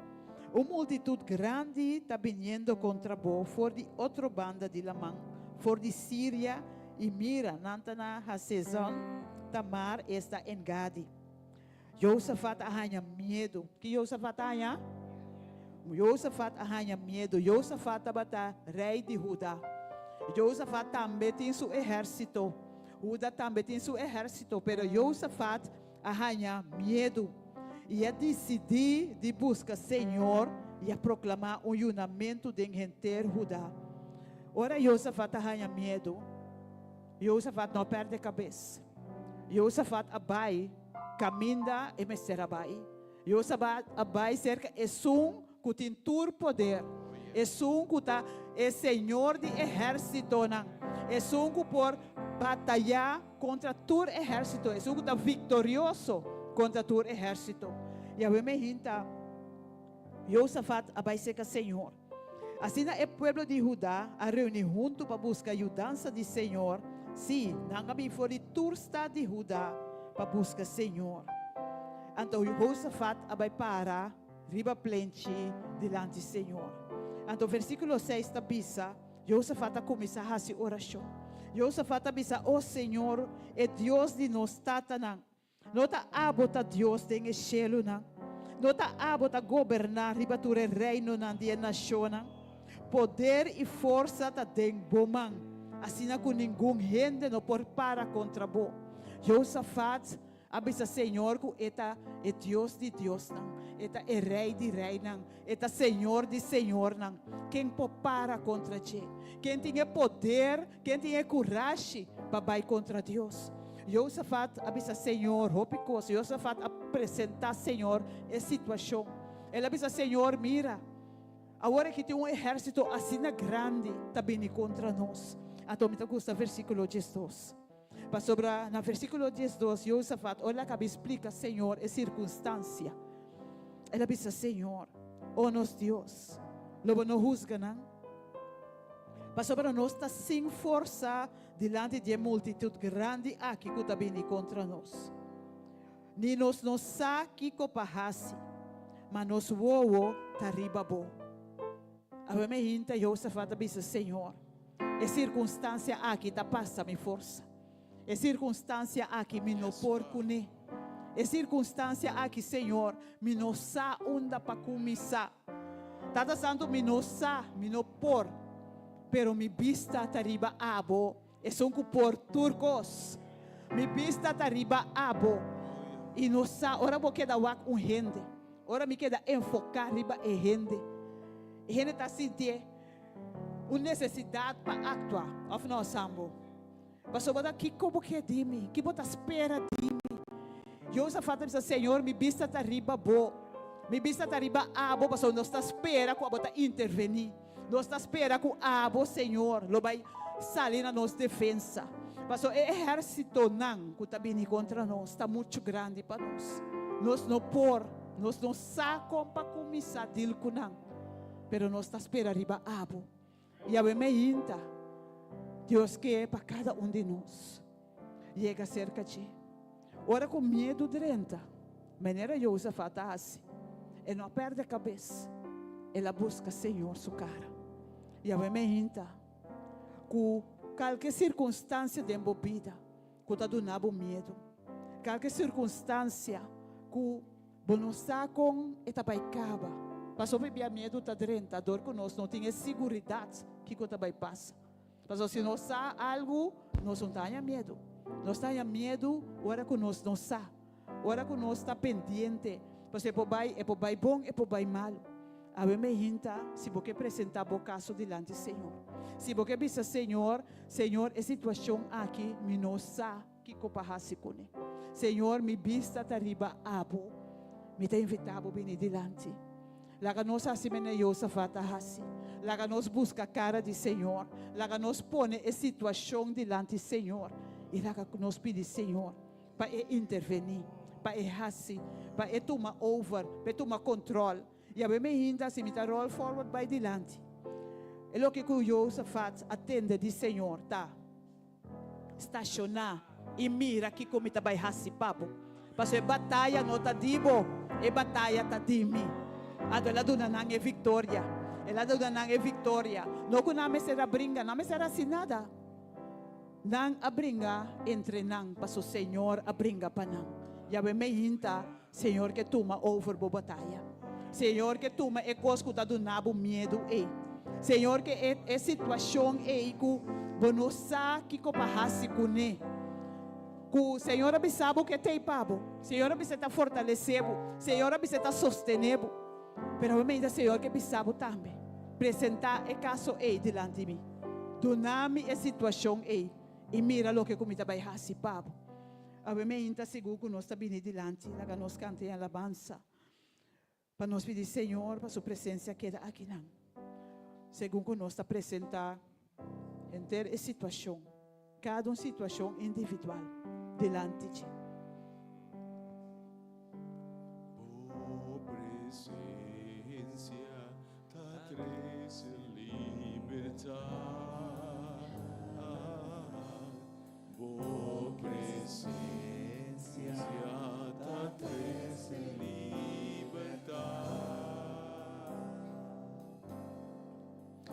Uma multitud grande está vindo contra Bo, for de outra banda de Lamã, for de Síria e mira, Nantana, Hasezon, Tamar, está em Gadi. Josafat arranha medo. Que Josafat arranha? Josafat arranha medo. Josafat estava rei de Judá. Josafat também tem seu exército. Judá também tem seu exército, pero Josafat arranha medo. E é decidir de buscar Senhor e a proclamar um juramento de gente Judá. Ora, Josafat tinha medo. Josafat não perde a cabeça. Josafat abai, caminha e mesterabai. Josafat abai cerca é que tem todo poder. É que é senhor de exército. É que por batalhar contra todo exército. É que está vitorioso contra todo exército. E a me hinta, Josafat abai cerca senhor. Assim, o povo de Judá a reunir junto para buscar ajudança do Senhor. Sim, não me foi de tursta de Judá para buscar Senhor. Então, Josafat vai parar, riba plente, diante do Senhor. Então, versículo 6 está bisa, Josafat começa a fazer oração. Josafat bisa, oh Senhor, é Deus de nós tatanang. Não está abota Deus de céu, não está abota governar, riba tu reino na dia nação. Poder e força tá dentro bomang. Assim com nenhum gente não por para contra bo. Josafat abisa Senhor que é Deus de Deus não. É rei de rei não. É Senhor de Senhor não. Quem pode para contra ti? Quem tem poder, quem tem coragem para vai contra Deus? Josafat abisa Senhor, hopicos. Josafat apresenta Senhor a situação. Ele abisa Senhor, mira. Agora que tem exército assim grande, está vindo contra nós. Então, me gusta versículo 12. Para sobre no versículo 12, Josafat, olha que explica, Senhor, a circunstância. Ela diz, Senhor, oh nosso Deus, logo não juzga, não? Para sobre nós está sem força diante de multitud grande aqui que está vindo contra nós. Ni nós não sabe que copahasi, mas nós voamos está riba bom. A me hinta Josafat disse, Senhor, a circunstância aqui está passa minha força. A circunstância aqui me não por cune. A circunstância aqui, Senhor, me não sa onda para começar. Tata santo me não sa, me não por. Pero mi vista tariba abo, é só que por turcos. Mi vista tariba abo. E não sa, ora vou queda wak gente. Ora me queda enfocar riba e gente. A gente está sentindo uma necessidade para actuar. Of nós, Sambo. Mas sobre aqui, como que é de mim? Que você espera de mim? Josafat disse, Senhor, me vista está riba boa. Me vista está riba abo, mas nós está espera que você intervenir. Nós está espera que abo, Senhor, lo vai sair na nossa defesa. Mas o exército não, que está vindo contra nós, está muito grande para nós. Nós não por, nós não sabemos para começar a deal com não. Pero nós está espera riba abo. E a me inta, Deus quer para cada de nós. Chega cerca de ora com medo dentro. Maneira Josafat assim. Ele não perde a cabeça. Ela busca Senhor sua cara. E a me inta, com qualquer circunstância de embobida, que está dando medo. Qualquer circunstância que não está com etapa e caba. Passou por medo está dentro, a dor que nós não temos segurança que o trabalho passa. Mas se nós sabemos algo, nós não temos medo. Nós temos medo, ora que nós não sabemos. Ora que nós está pendente. Porque é para bom, é para mal. A me hinta, se você apresentar o caso diante do Senhor. Se você diz, Senhor, a situação aqui, me não sabe que copahasi com ele. Senhor, me vista tariba abo, me tem invitado a vir diante. Laga nós assim na Josafat assim. Laga nós busca a cara de Senhor. Laga nós põe a situação diante do Senhor. E laga nós pede Senhor para intervenir, para assim, para tomar over, para tomar controle. E a mim ainda se me tá roll forward by diante. É o que o Josafat atende de Senhor, tá? Estacionar e mira que como tá vai assim papo. Parce a batalha não tá dibo, a batalha tá de mim. Ela dona não é vitória. Ela dona não é vitória. Não que não será brinca, não será assim nada. Não a brinca entre não, para o Senhor a brinca para não. E a me hinta, Senhor que toma over a batalha. Senhor que toma é coisa que está dando medo é. Senhor que é situação é que não sabe que copahasi com ele. Que o Senhor avisava que tem pabo. Senhor avisava fortalecebo. Senhor avisava sostenebo. Pero obviamente, Senhor, que precisamos também apresentar o caso aí delante de mim. Donar-me a situação aí. E mira o que comida vai fazer, Pablo. Obviamente, seguro que nós estamos delante, que nós cantamos a alabança. Para nós pedir, Senhor, para sua presença queda aqui não. Segundo que nós está apresentar em ter a situação, cada situação individual delante de ti. Por presencia da graça libertar. Por presencia da graça libertar.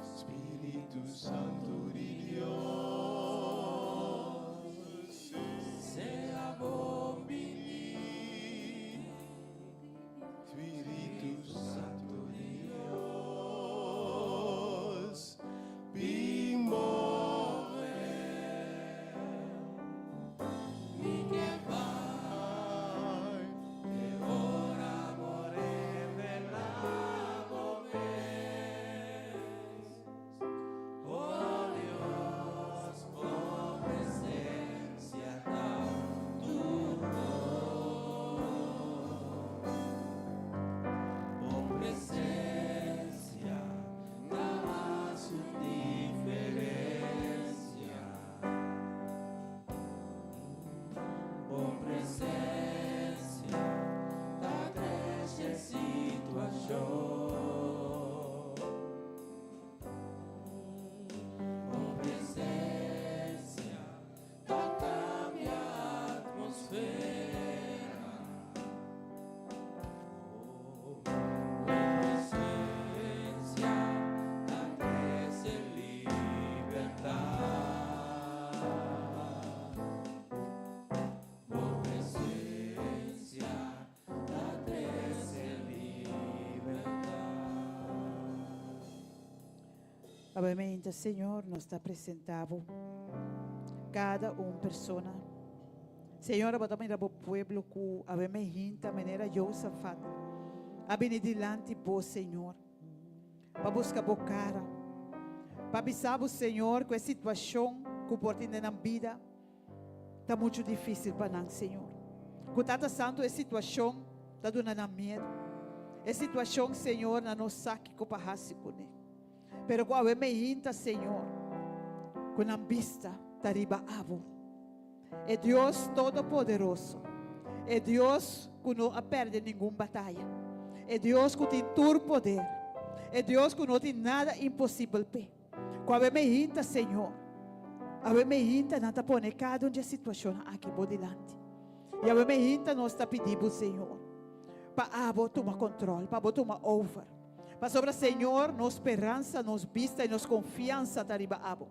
Espírito Santo de Dios, sea bom-vindo. Espírito Santo de Dios, vem mover. Ninguém vai, ora morrer, velamos vez. Oh Dios, por presencia da tu por presencia da su diferencia. Por presencia da grande situação. Por presencia da cambia atmosfera. Por presencia da graça libertar. Por presencia da graça libertar. Obviamente, Senhor, nós está apresentado cada persona. Senhor, abotamos o pueblo que obviamente a maneira Josafat. Abene delante por Senhor. Para buscar a cara. Para avisar o Senhor que a situação que por ti na vida está muito difícil para nós, Senhor. Que está santo a situação está dando medo. A situação, Senhor, na nossa que para com ele. Pero quando me hinta, Senhor, com a vista, tariba abo. É Deus Todo-Poderoso. É Deus que não perde nenhuma batalha. É Deus que tem todo poder. É Deus que não tem nada impossível. Quando me hinta, Senhor, a me hinta, não está pondo cada situação aqui por delante. E a me hinta, nós está pedindo, Senhor, para abo tomar controle, para abo tomar over. Para sobre o Senhor, nos esperança, nos vista e nos confiança tariba abo.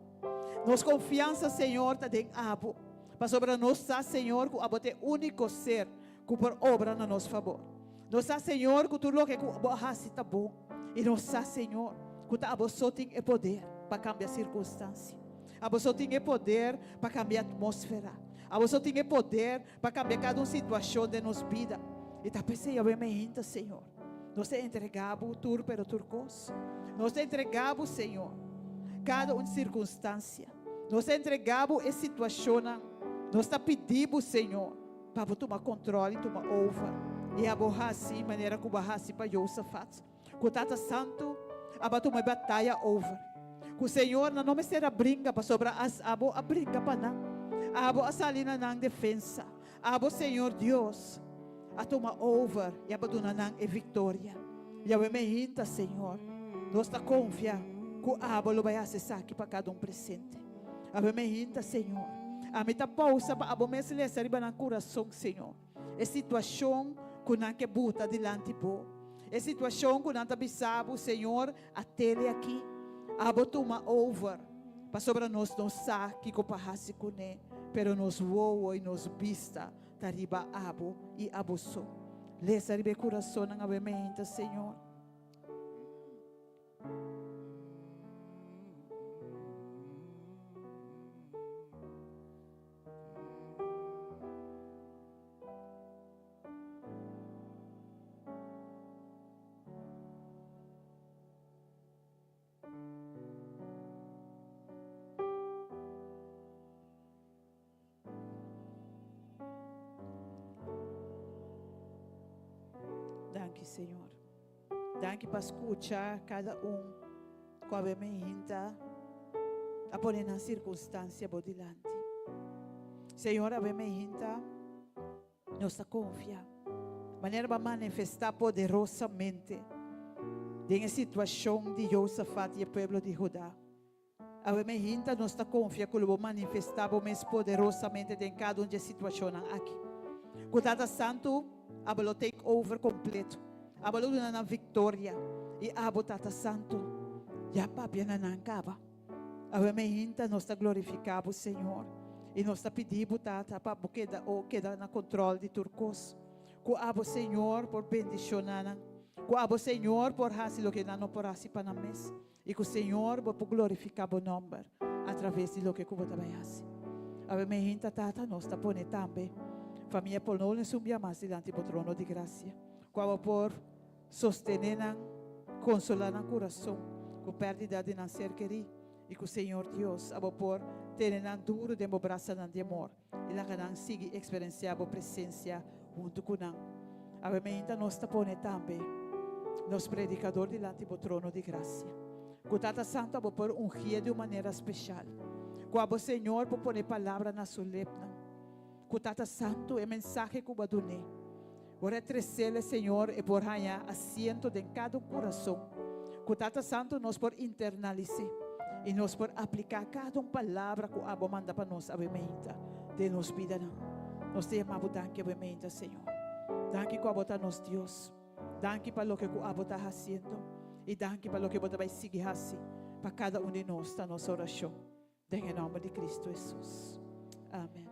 Nos confiança, Senhor, está dentro abo. Para sobre nós, Senhor, que abo é único ser que por obra na nosso favor. Nós, Senhor, que tudo o que abo está bom. E nós, Senhor, que abo só tem poder para cambiar a circunstância. Abo só tem poder para cambiar a atmosfera. Abo só tem poder para cambiar cada situação de nossa vida. E está pensando, obviamente, Senhor. Nós te entregamos tudo pelo turcos. Nós te entregamos, Senhor, cada circunstância. Nós te entregamos a situação. Nós te pedimos, Senhor, para tomar controle, tomar over. E aborrar assim, maneira que barrasse para Josafat. Que o Tata Santo, para tomar batalha over. Que o Senhor não me será brinca para sobre as abo a brinca para não. Abo a salina na defesa. Abo, Senhor Deus, a tomar over e a badunar a vitória. E a me hinta, Senhor, nós está confiando que o abo vai acessar aqui para cada presente. A me hinta, Senhor, a me está pausa para abo me se lhe arriba no coração, Senhor. É situação que não que buta delante bo. É situação que não está bisabo, Senhor, a tele aqui. Abo toma over para sobre nós não saque que parrasse com ele, pero nos voa e nos vista. Tariba abo e abuso. Lesa ribe coração ng abementa, Senhor. aqui, Senhor. Danke para escutar cada com a me hinta a poner na circunstância bodilante. Senhor, a me hinta nossa confia. Maneira para manifestar poderosamente em situação de Josafat e o povo de Judá. A me hinta nossa confia que o manifestar mais poderosamente em cada uma situação aqui. Cuidado santo, abalo take over completo. Abalo na vitória e abo tata santo. Já papi na nancaba. A me hinta nós glorificamos, Senhor. E nós pedimos tata para queda na controle de turcos. Com abo Senhor por bendicionar. Com abo Senhor por fazer o que não por fazer para nós. E com o Senhor por glorificar o nome através de lo que você vai fazer. A me hinta tata nós põe também. Família por não subir mais diante do trono de graça. Com por sostener, consolar no coração, com pérdida de nascer querido. E que o Senhor Deus, a por ter duro de braço de amor. E lá que não siga experienciar a presença junto com nós. A mente nós põe também. Nos predicador diante do trono de graça. Que Tata Santo a por ungir de uma maneira especial. Que o Senhor por pôr palavra na sua lepna. Que Tata Santo é mensagem que o dune. Por retrecer, Senhor, e por ganhar assento em cada coração. Que Tata Santo nos por internalizar. E nós por aplicar cada palavra que o Abo manda para nós, a mente de nos vida. Nós te amamos, danke, a mente, Senhor. Danke que o Abo está nos Deus. Danke para o que o Abo está fazendo. E danke para o que o Abo vai seguir fazendo. Para cada um de nós, está nossa oração. Em nome de Cristo Jesus. Amém.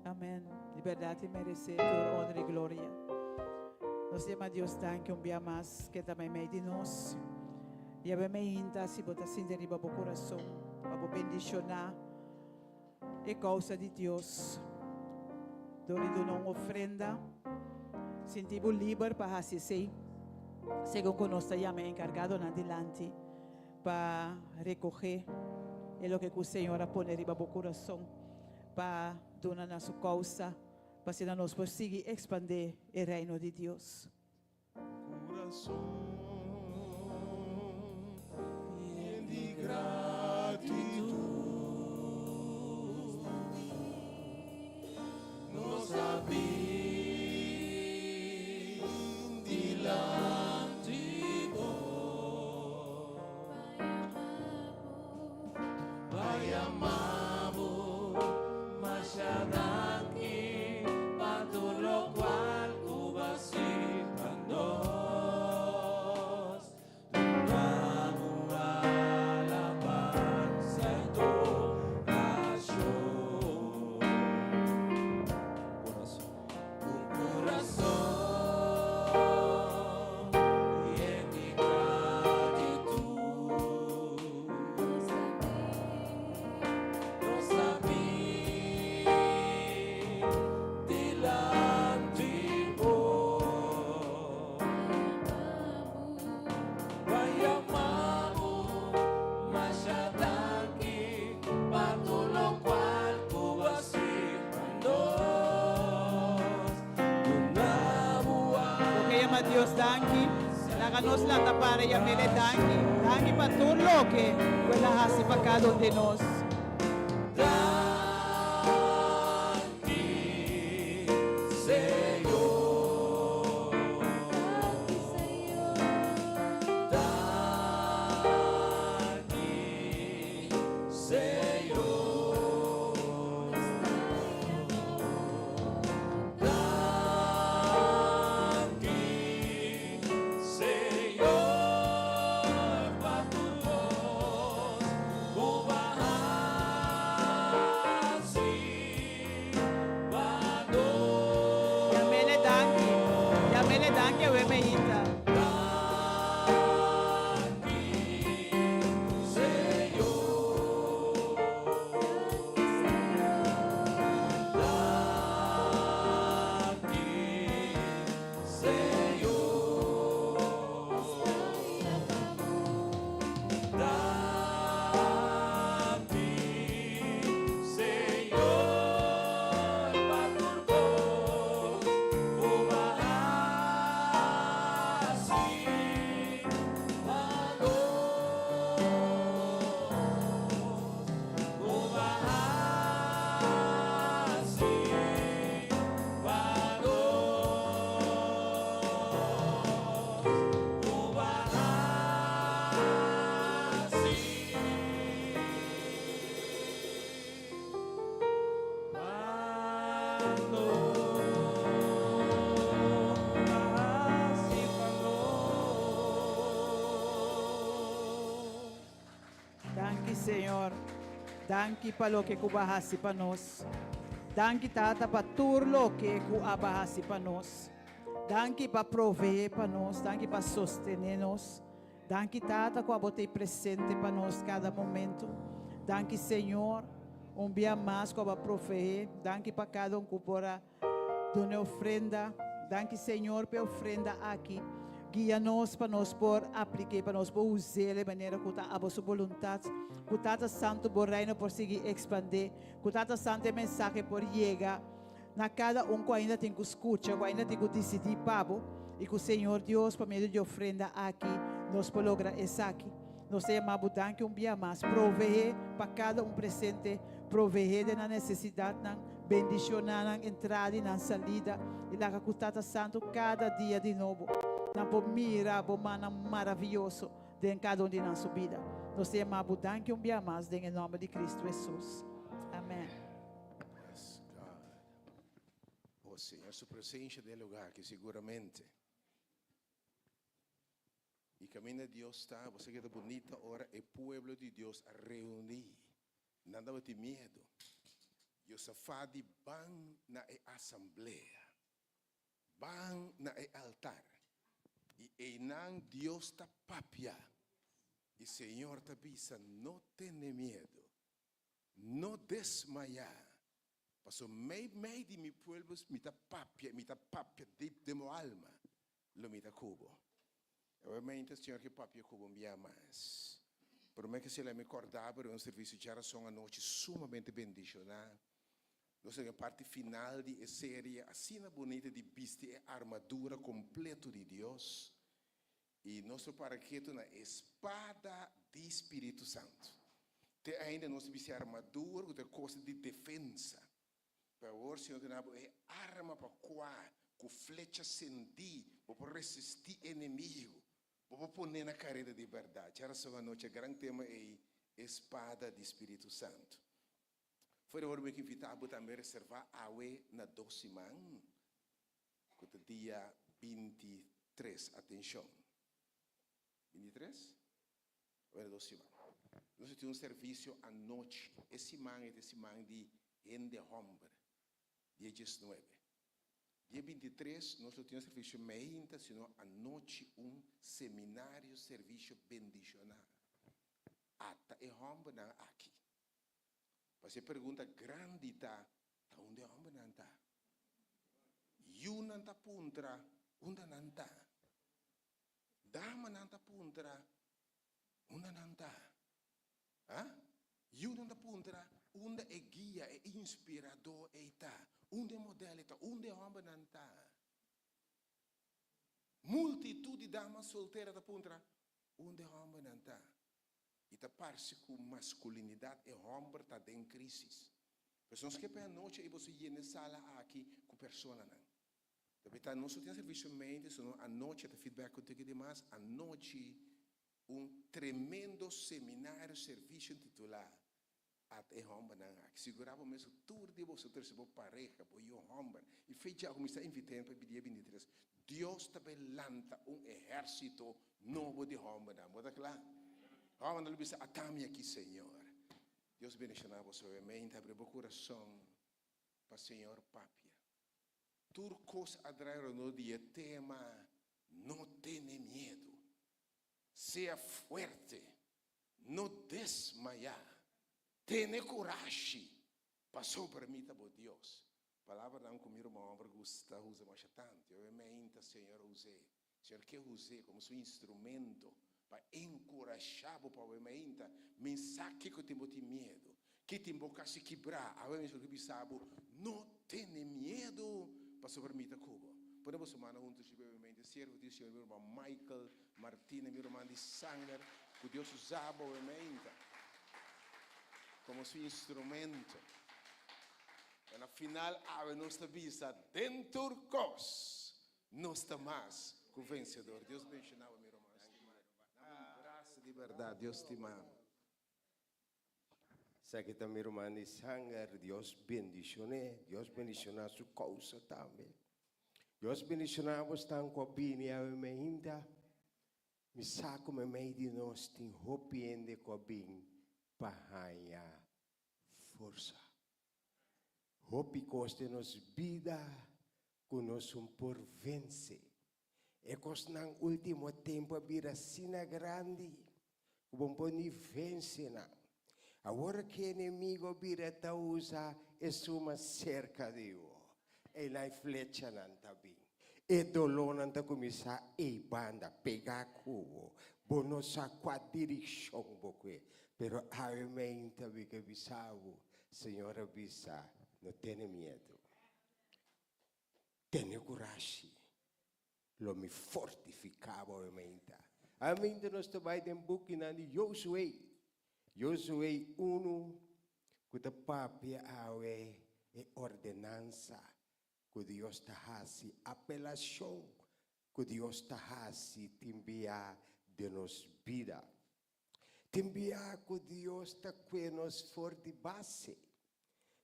Amém. Liberdade merecedor, honra e glória. Nós temos a Deus danke dia mais que também meio de nós. E a me inta se botar assim deriva o coração para bendicionar a causa de Deus. Dorido uma ofrenda. Sentimos livre para fazer isso. Segundo que nós estamos encargados adelante para recoger o que o Senhor a pôr riba o coração para donar na sua causa, para que nós possamos expandir o reino de Deus. Coração de gratidão, nos abrimos delante vos, Pai amado, mas já daqui para todo lo cual cubas Dios danki. Naganos lang na para yamele danki. Danki patulo que wala hasi pa cada um de nós. Yamele danki we me hinta. Danke, Senhor. Danke palo que kubahasi pa nós. Danke tata pa turlo que ku abahasi pa nós. Danke pa prover pa nós. Danke pa sostener nós. Danke tata ku abotei presente pa nós cada momento. Danke, Senhor. Dia mais ku aba prover. Danke pa cada que pora dona ofrenda. Danke, Senhor, pela ofrenda aqui. Guia-nos para nós por aplicar, para nós por usar de maneira que está a vossa vontade. Que está santo por reino por seguir expandir. Que está santo mensagem por chegar. Na cada que ainda tem que escutar, que ainda tem que decidir pabo. E que o Senhor Deus, por meio de ofrenda aqui, nos por lograr isso aqui. Nós chamamos danke dia mais. Prover para cada presente. Prover de na necessidade, na bendição, na entrada e na salida. E lá que está santo cada dia de novo. Na mira, mana maravilhoso de cada de nossa vida. Nós chamamos danke dia mais em nome de Cristo Jesus. Amém. Yes, God. Oh Senhor, sua presença del lugar que seguramente e caminho de Deus está, você que é bonita hora é pueblo de Deus a reunir. Nada vai ter medo. Deus safadi bang na assembleia. Bang na altar. E não Deus está papia. E Senhor está bisa, não tenha medo. Não desmaiar. Passo meio de mi pueblos, mi ta papia de mo alma. Lo mi ta cubo. Obviamente, Senhor, que papia cubo me mais. Por mim que se ele me acordava, era serviço de oração à noite sumamente bendicionado. Nós temos a parte final de série, assim bonita de viste a armadura completa de Deus. E nosso paraquedo na espada do Espírito Santo. Tem ainda nosso viste a armadura, que é coisa de defesa. Para o Senhor, é arma para qual, com flecha sendi, para resistir inimigo, para pôr na carreira de verdade. Era só a noite, o grande tema é espada do Espírito Santo. Foi a hora que invitava também a reservar a na 12 man, que é dia 23, atenção. 23? Ou era 12 man? Nós temos um serviço à noite, esse man é esse man de Ende Hombre, dia 19. Dia 23, nós temos um serviço meio, senão à noite seminário, serviço bendicional. Ata e Hombre não aqui. Você pergunta, grande está, onde é homem não está? You não está puntra, onde não está? Dama não está puntra, onde não está? You não está puntra, onde é guia, é inspirador, é está? Onde é modelo, está? Onde é homem não está? Multitud de damas solteiras da puntra, onde homem não está. E tá parece que masculinidade é homem está em crise. Pessoas que pela noite e você ir na sala aqui com pessoa não. Também tá não só tem serviço mente, senão a noite tá feedback contigo demais. A noite tremendo seminário serviço intitulado até homem não. Que segurava mesmo tudo de você ter seu pareja, por eu homem. E fez já como está invitando para dia 23. Deus também lanta exército novo de homem não. Bota claro. Homem não bisa atame aqui, Senhor. Deus bendiga você, mente, abre o coração para o Senhor Papia. Turcos adraram no dia tema, não tenha medo, seja forte, não desmaiar, tenha coragem, passou para mim, tá bom, Deus. Palavra não comigo, uma obra gusta, usa mais tanto, eu mente, Senhor, usei. Senhor, que eu usei como seu instrumento, para encorajar o povo, mensagem que tem medo, que tem boca se quebrar, a vezes que sabe, não tenha medo, para permitir Cuba. Podemos semana juntos, obviamente, servo de Senhor, meu irmão Michael Martina, meu irmão de Sanger, que Deus usava, obviamente, como seu instrumento. E na final, a nossa vista dentro do cos, não está mais com o vencedor. Deus bendiga, meu irmão. De verdade, Deus te ama. Sakita meu irmão de Sanger, Deus bendicione, Deus bendiciona sua causa também. Deus bendiciona você tão com a bini a me ainda. Me saco me meio de nós tem hopiende com a bin pahanha força. Hopi coste nos vida com nós por vencer. E cos nang último tempo vira sina grande. Bumponi vence na. Agora que inimigo vira tausa é uma cerca de o. E na flecha não tá bem. E dolor não tá começar e banda pegar cubo. Bono sa qua direção boque. Pero a mim tá bem que bisavo. Senhora avisa, não tenha medo. Tenha coragem. Lo me fortificava obviamente. Amém de nós trabalho em book na de Josué 1, que o papi awe e ordenança que Deus ta hasi apelação que Deus ta hasi timbia de nos vida. Timbia que Deus ta que nos for de base.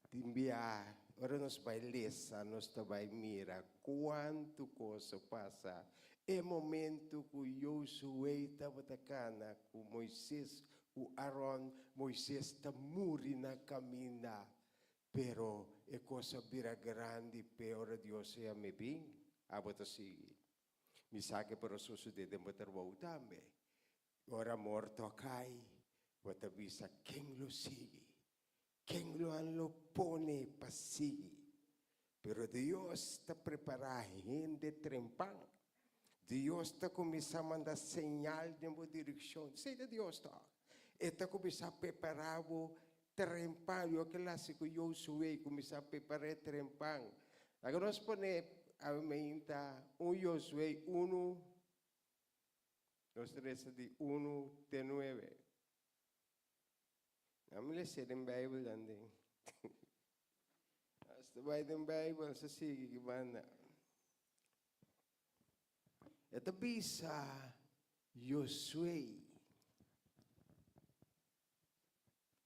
Timbia ora nos vai lesa, nos ta vai mira quanto coisa passa. É momento que Josué estava tacana, que Moisés, o Aaron, Moisés está muri na caminha, pero é coisa vira grande, pior Deus é a me bem, abota sigue. Me saque para o suceder de motorwau também. Ora morto cai, bota visa quem lo sigue, quem lo pone para seguir. Pero Deus está preparando gente trempão. Deus está começando a mandar señal de uma direção. Seja Deus está. Está começando a preparar o trempão. O clássico Josué começou a preparar trempão. Agora nós ponemos a mente Josué 1, nós três de 1 de 9. Vamos ler em Bible também. Basta vai em Bible, sa sige gimana. Ito bisa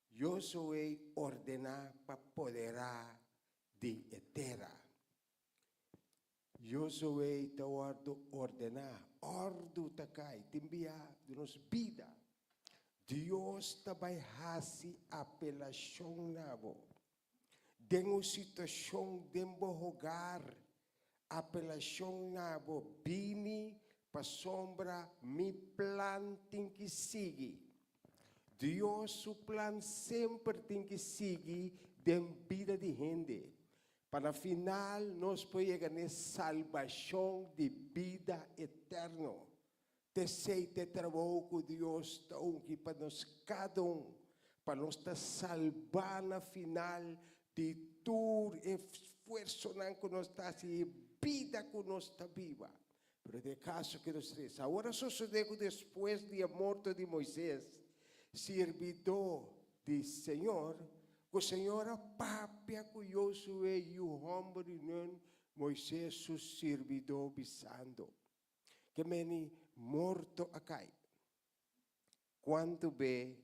Josué ordena para poderá de etera. Josué tawardo ordena, ordo takay, timbia de nos vida. Deus tabay hasi apelasyon nabo. Dengo sitwasyon dembo hogar. Apelação nabo bini pa sombra mi plan tem que seguir. Deus o plan sempre tem que seguir de vida de gente. Para final nós podemos ganhar salvação de vida eterna. Te sei te trabalho com Deus está aqui para nós cada para nós estar salvar na final de todo esforço que nós está vida que nós está viva. Pero de caso que nos tres, ahora sucede después de la muerte de Moisés, servidor do Senhor, que o Senhor papia que Josué e o homem não Moisés, seu servidor, bisando. Que meni morto acai. Quando vê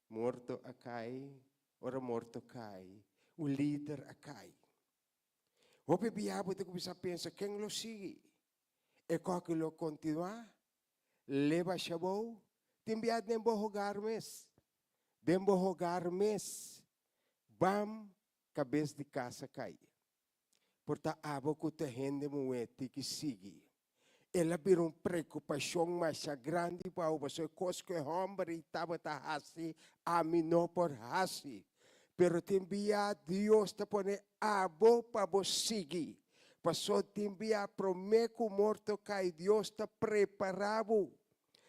morto acai, ora morto cai, o líder acai. O biabo te começa a pensar, quem lo sigue? E qual lo continua? Leva chabou, te enviado nem vou rogar mes. Dembo rogar mes. Bam, cabeça de casa cai. Porta abo que te rende moete que sigue. Ela virou preocupação mais grande para o você coisa que o homem estava assim, a mim não por assim. Pero te envia Deus te pone abo para você seguir. Passou te envia prometo morto cai Deus te preparado.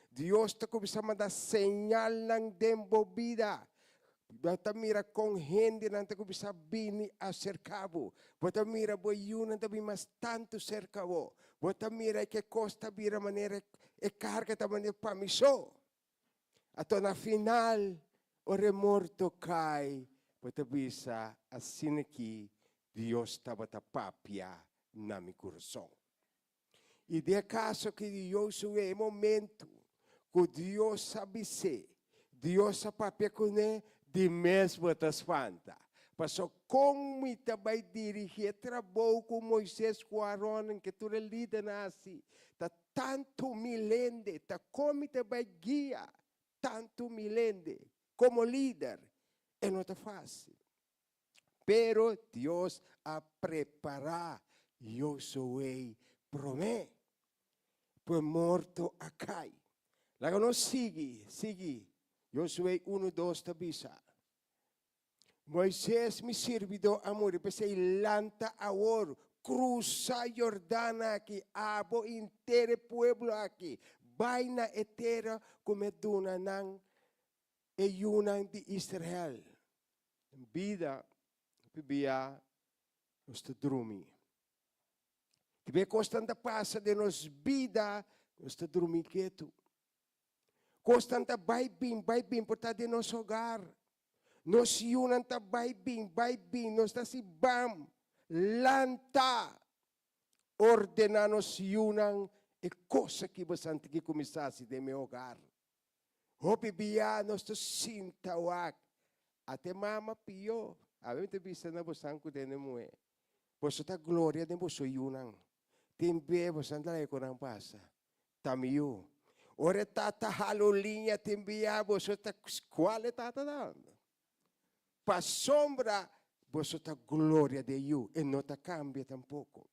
Deus te começa a mandar señal ng dembo vida. Bata mira com gente não te começa a vir acercado. Bata mira boiuna não te mais tanto cercado. Bata mira que costa vira maneira e carga da maneira para mim só. Ato na final o remorto cai. Bata bisa assim aqui Deus estava tapapia na meu coração. E de caso que Deus é momento que Deus sabe ser, Deus sabe que é de mesmo das fanta. Passou como vai dirigir trabalho com Moisés com Aaron, que tu é líder assim. Tá tanto milende, tá como vai guia, tanto milende, como líder, é não tá fácil. Pero Deus a preparar, eu sou promete, por morto a cai. Laga não sigue. Josué 1:2 tabisa. Moisés me servidor amor, pensei lanta a ouro, cruza Jordana aqui, abo inteiro pueblo aqui, vaina etera como duna nang e yunan de Israel. Vida, bibia, nos te drumi. Tibe constante passa de nos vida, nos te drumi quieto. Constante vai bem, portanto de nosso hogar. Nos yunan ta vai bem, nos ta si bam, lanta, ordena nos yunan e coisa que bastante que começasse de meu hogar. Hopi biya nos to sinta wak, até mama pio, a ver te bisa na bosanku de nemue. Posso ta glória de boso yunan, tembe bosanta la ekonang pasa, tamiyo. Ore tata halolinha tembia, você tá qual é tata dando? Pa sombra, você tá glória de you, e não tá cambia tampouco.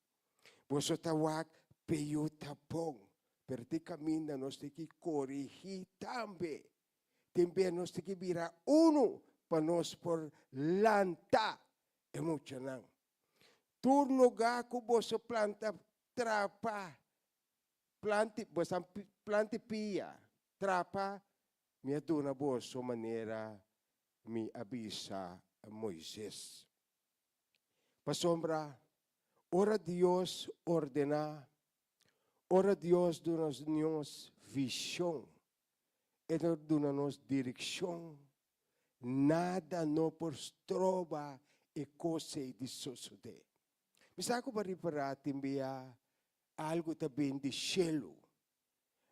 Você tá wak peio tá bom, per te caminha nós tem que corrigir também. Também nós tem que virar para nós por lanta emocional. Tur lugar que você planta trapa, plante pia, trapa, me aduna boa sua maneira, me avisa Moisés. Pa sombra, ora Deus ordena, ora Deus dona-nos visão, e dona-nos direção, nada não por trova e coisa de suceder. Bisa ko para reparar timbia algo também de cielo.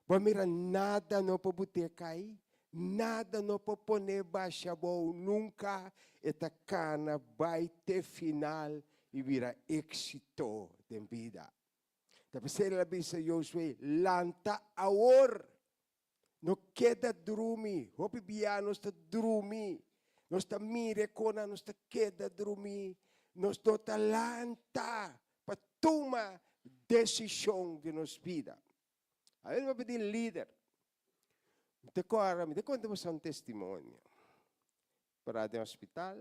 Pamira nada não pode botar cai, nada não pode poner baixa boa nunca. Esta cana vai ter final e vira êxito de vida. Tapi saya lebih Josué lanta awor, no queda dormir. Hopi biar nos ta dormir, nos ta mire kona nos ta queda dormir, nos ta lanta patuma decisão de nos vida. A ver, vou pedir líder. Me conta você um testemunho. Para o hospital,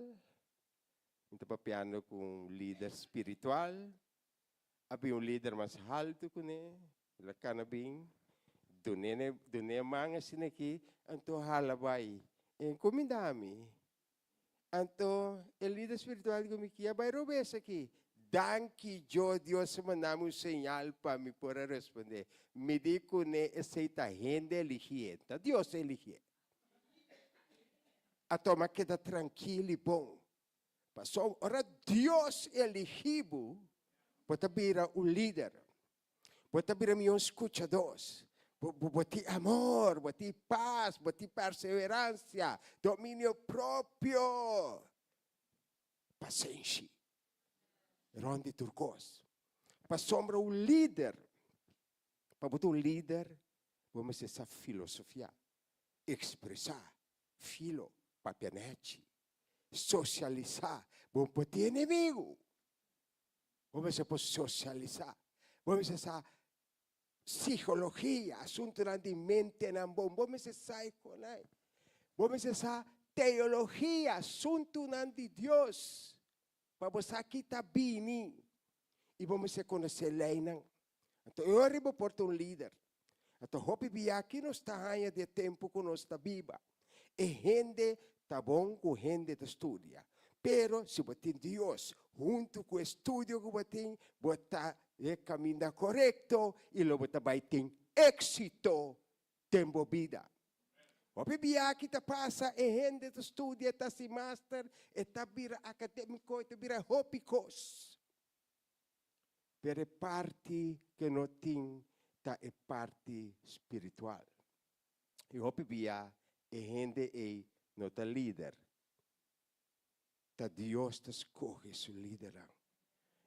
me papiando com um líder espiritual, havia um líder mais alto que ele, ele canabim, do manga assim aqui, então halabai, encomendame. Então, o líder espiritual que me queria, vai roubar aqui. danke yo, Dios, mandame un señal para mí poder responder. Me dijo, esta gente eligiendo. Dios eligió. A tomar queda tranquilo y bom. Pasó, ahora Dios eligió para virar un líder. Para virar un escuchador. Para amor, para paz, para perseverancia, dominio propio. Paciencia. Ronde Turcos. Para sombra un líder. Para botar un líder, vamos a essa filosofia. Expressar, filo, papianete. Socializar. Vamos ter inimigo. Vamos a socializar. Vamos a essa psicologia, assunto de mente na bom. Vamos a sair com ele. Vamos a essa teologia, assunto de Deus. Para você aqui tá bem. E vamos a conhecer lei. Então, eu arribo por um líder. Então, hope via aqui não está aí de tempo com nós da Bíblia. E gente tá bom com gente da estudia. Pero, se você tem Deus, junto com o estudo que você tem, você é caminho correto e você vai ter êxito tempo vida. Hope via aqui tá passa e gente da estudia, tá se master, e tá vira acadêmico, e tá vira hopicos. Pero parte que não tem, tá é parte espiritual. E hope via e gente é não tá líder. Tá Deus te escolhe seu líder.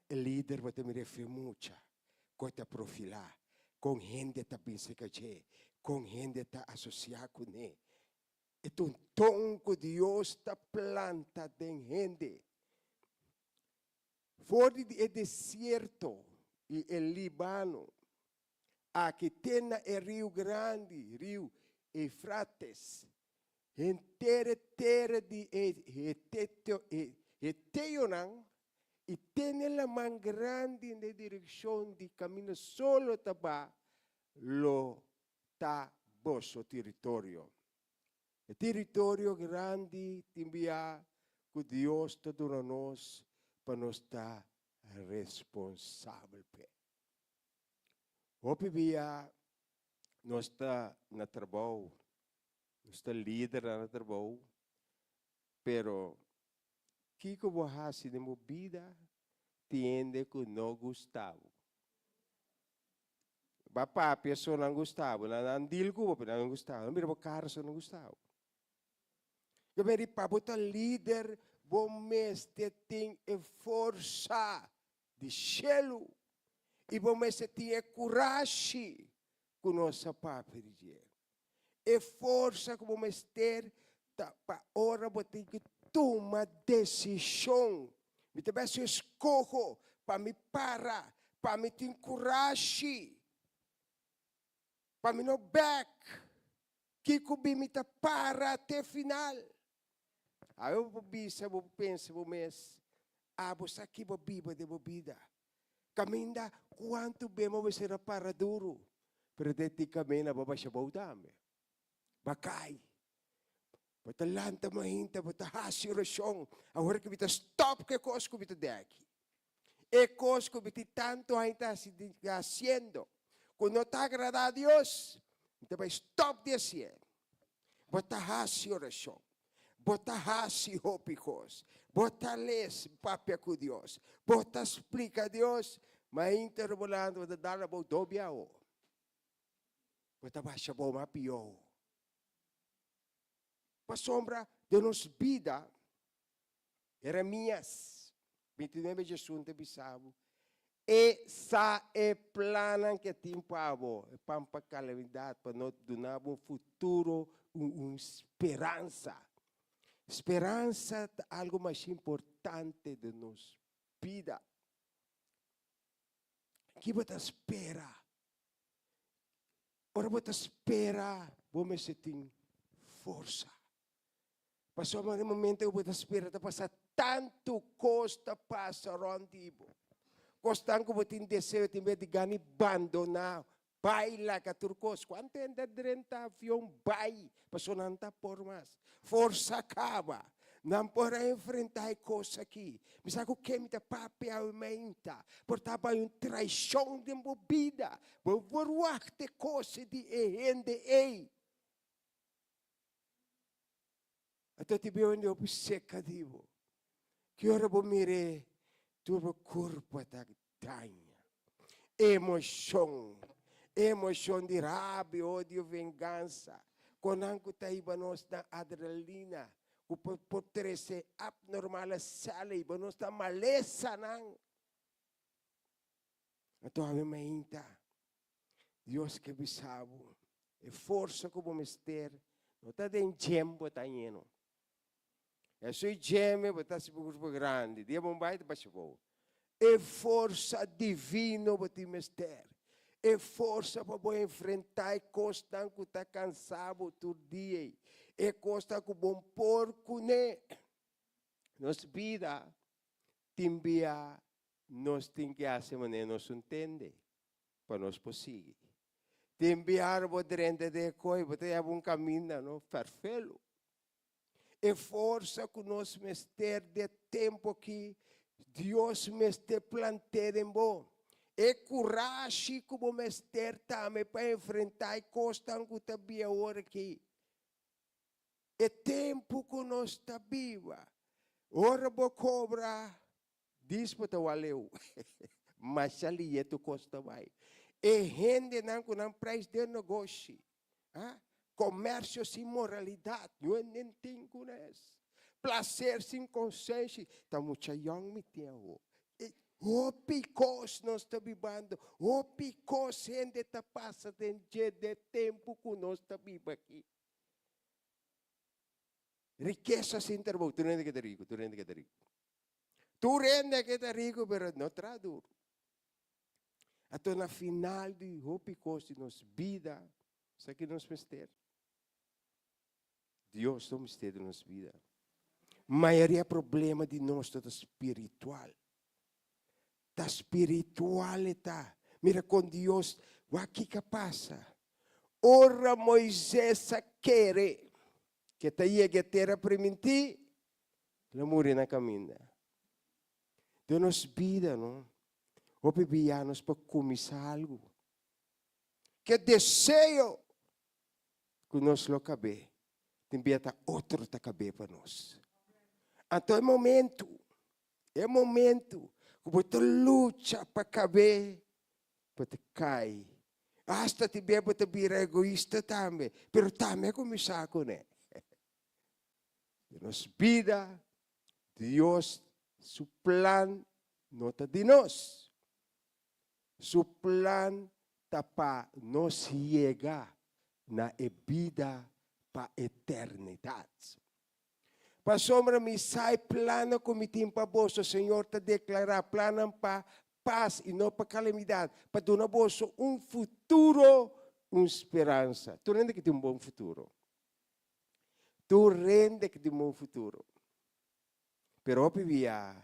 O líder vai te me referir muito. Com te profilar. Com gente tá pensa que com gente tá associar com ele. É um tom que Deus tá planta de gente. Fora do deserto e o Líbano, aqui tem o Rio Grande, Rio Eufrates, inteira terra de Eteionan, e tem a mão grande na direção de caminho solo taba, lo tá vosso território. O território grande timbia que Deus te dona nós para nós estar responsável. Hope via nós está na trabalho, nós está líder na trabalho, pero que você faz na minha vida, tiende que não gostava. Bapa, pessoa não gostava, não deal com você não gostava, mira o carro não gostava. Eu me para botar líder, bom mês tem força de chelo e bom mês tem coragem com nossa papai de dia. É força que bom mês ter para hora botar que toma decisão. Me te peço escolho para me parar, para me ter coragem, para me no back, que cubi me te para até final. Aí eu vou pensar, vou mês, você aqui vou biba de bebida. Caminha quanto bem vou ser para duro, pero deti caminha vou baixar baudame. Bakay. Patalanta mahinta, patahasi oração. Agora que bita stop que coisa que bita daqui. E coisa que bita tanto ainda se haciendo. Quando não está agradado a Deus, então vai stop de hacer. Patahasi oração. Botahasi hopicos, botales papia com Deus, bota explica a Deus, mas interbolando da dar a bodobiao, bota baixa bom mapio. Para sombra de nos vida, Jeremias 29 Jesus te bisabo, e sa e planan que tempo abo, e pampa calamidade para nós donar um futuro, esperança. Esperança é algo mais importante de nossa vida. Que você espera? Ora você espera, vamos ter força. Passou um momento que você espera, de passar tanto costa passa rondibo. Costan que você desejo de ganhar abandonar. Baila ka turcos. Quanto ainda 30 avião vai? Passou nanta por mas. Força acaba. Não pode enfrentar coisa aqui. Mas algo que me dá papel aumenta. Portanto, há uma traição de vida. Vou te coisa de rende ei. Até te vejo onde eu seca divo. Que hora vou mirar tudo corpo até tanha. Emoção de rabia, ódio, vingança. Quando anco tá iba nós na adrenalina. O por ser abnormal sala iba nós na maleza não. Então a minha inta. Deus que bisabo. E força como mister. Não tá den tempo tá indo. É só geme, botar se por grupo grande. Dia bom vai para chegou. É força divina botar mister. É força para enfrentar e costa que está cansado todo dia. É costa que bom porco né. Nos vida timbia nós tem que fazer maneira nós entende para nós possível. Timbiar bo drente de coi, botar um caminho não perfeito. É força que nós mester de tempo que Deus mester planteado em bom. É coragem que o mester também para enfrentar e costas que está bem agora aqui. É tempo que nós está viva. Ora vou cobrar, diz para o valeu. Mas ali é tu costa vai. E gente não com um preço de negócio. Comércio sem moralidade, eu nem tenho com isso. Prazer sem consciência, está muito young me tenho. O picos nós está vivendo, o picos gente está passando de tempo que nós está vivendo aqui. Riqueza sem trabalho, tu rende que é rico, tu rende que é rico. Tu rende que é rico, mas não traduz. Até na final de o picos de nossa vida, isso aqui nós mister. Deus não mistério de nossa vida. Maioria problema de nós é espiritual. Tá espiritual está. Mira com Deus, o que passa? Ora Moisés quer que te llegue a terra para mentir, la morre na caminha. De nossa vida, não? O bebianos para começar algo. Que desejo que nós lo cabe. Tem outro tá cabe para nós. Então é momento que você luta para caber, para te cair. Hasta te bebe para virar egoísta também, pero também começar com ele. Nos vida, Deus, su plan não está de nós. Su plan está para nos chegar na vida para a eternidade. Para sombra me sai plano como tem para bolso, o Senhor te declarar plano para paz e não para calamidade, para dar bolso futuro, uma esperança. Tu rende que tem bom futuro. Tu rende que tem bom futuro. Pero via,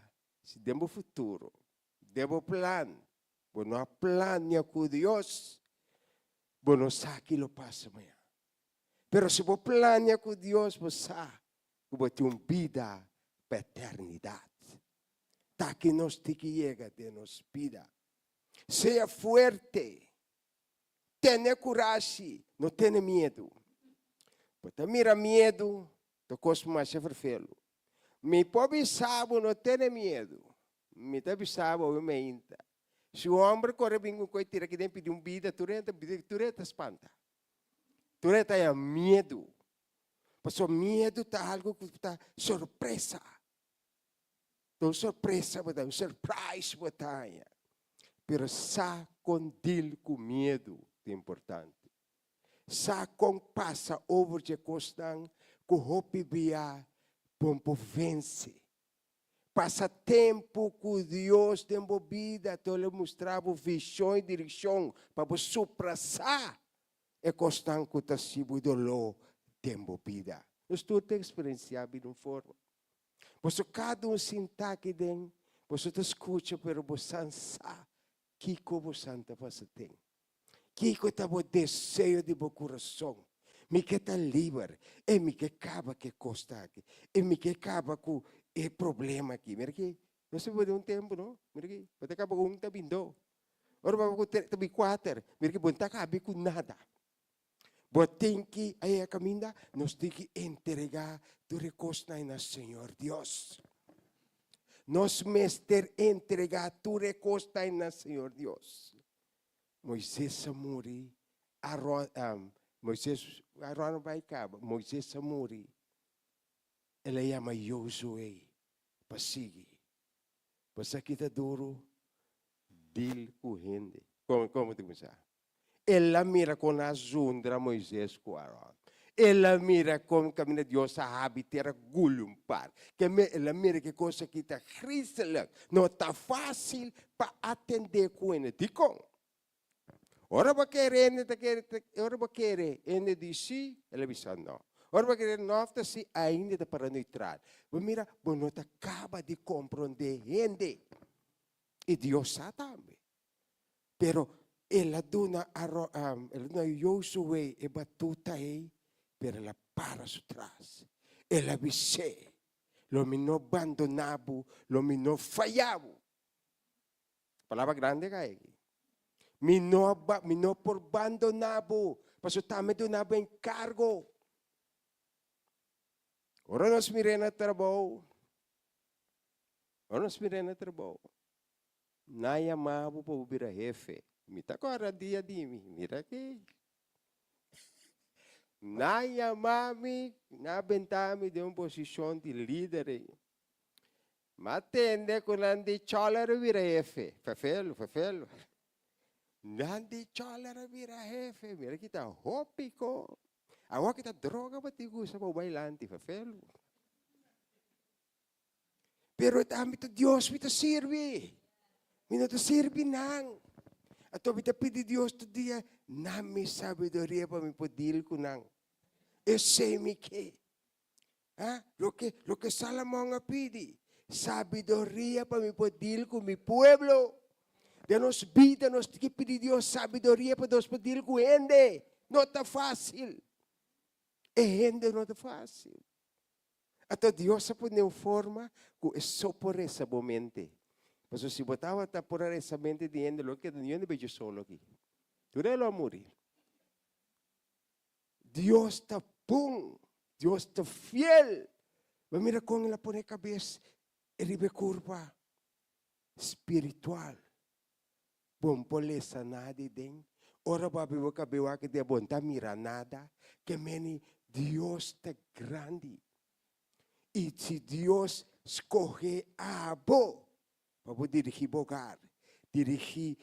se tem bom futuro, debo plano, não há plano com Deus, não sabe que lo passa amanhã. Pero se você planeja com Deus, você sabe que você tem uma vida para a eternidade. Tá que nós temos que chegar de nossa vida. Seja forte. Tenha coragem. Não tenha medo. Porque mira medo, tu costa mais a verfelo. Me pobre sabe, não tenha medo. Me tabi sabe, eu me inta. Se o homem corre bem com coisa, tira que tem pedir uma vida, tu renta espanta. Tu tem medo. Porque o medo está algo que está surpresa. Então, surpresa, um surprise, pero sa com dil com medo é importante. Sa com passa over de costan, com hopi via, pompo vence. Passa tempo com Deus tem vida, então ele mostrava visão e direção para supressar. É constante que está sibo dolor, tempo vida. Nós todos experienciamos de uma forma. Você cada sinta aqui dentro, você te escuta, pero você não sabe que você está fazendo. Que está o desejo de seu coração. Mi que está libre. E mi que acaba que costa aqui. E mi que acaba com o problema aqui. Mira aqui. Não se pode um tempo, não? Mira aqui. Pode acabar com um tabindo. Ora, vamos com tabi quatro. Mira aqui, não acabar com nada. Você tem que, aí a caminha, nós temos que entregar tu recurso na Senhor Deus. Nós mestre entregar tu recurso na Senhor Deus. Moisés morreu. Moisés vai acabar. Moisés morreu. Ele chama Josué para seguir. Para que está duro, dil com gente. Como te começar? Ela mira com a zundra Moisés com Aaron. Ela mira com o caminho de Deus a habitar gulumpar. Ela mira que coisa que está cristã. Não está fácil para atender com ele. Ticom. Ora vai querer, ora vai querer, ele disse, ela disse não. Ora vai querer, não está se ainda para neutral. Mas mira, não acaba de compreender gente. E Deus sabe também. Pero ela dona Josué e batuta aí, pero ela para atrás. Ela disse, lo me não abandonava, lo me não falhava. Palavra grande que é. Me não por abandonado, mas também donava encargo. Ora nós miremos trabalho. Ora nós miremos trabalho. Na chamava para virar jefe. Me tá agora dia de mim, mira aqui. Na chamava-me, na bentame de uma posição de líder. Mas tende com a de cholar virar jefe. Fefelo. Nandi cholara vira jefe, mira kita hopi ko. Awa kita droga batigo sa bailante, fafelo. Pero tami to Dios mita sirvi. Mina to sirvi nang. Ato mita pidi Dios to dia nami sabedoria pa mi podil ko nang. Ese mi ke. Lo que Salomón pidi. Sabedoria pa mi podil ko mi pueblo. De nos vida, nós temos que pedir Deus sabedoria para nós pedir com ele. Não está fácil. E gente não está fácil. Até Deus pode uma forma que é só por essa momento. Mas se botava por essa mente de gente, lo que não é bem solo aqui. Tu não é morir. Deus está bom. Deus está fiel. Mas mira como ela põe a cabeça e ribe curva espiritual. Bom polesa nada den. Ora babi boca bewa que de bonta mira nada. Que meni Deus está grande. E se Deus escolhe a bo para dirigir hogar, dirigir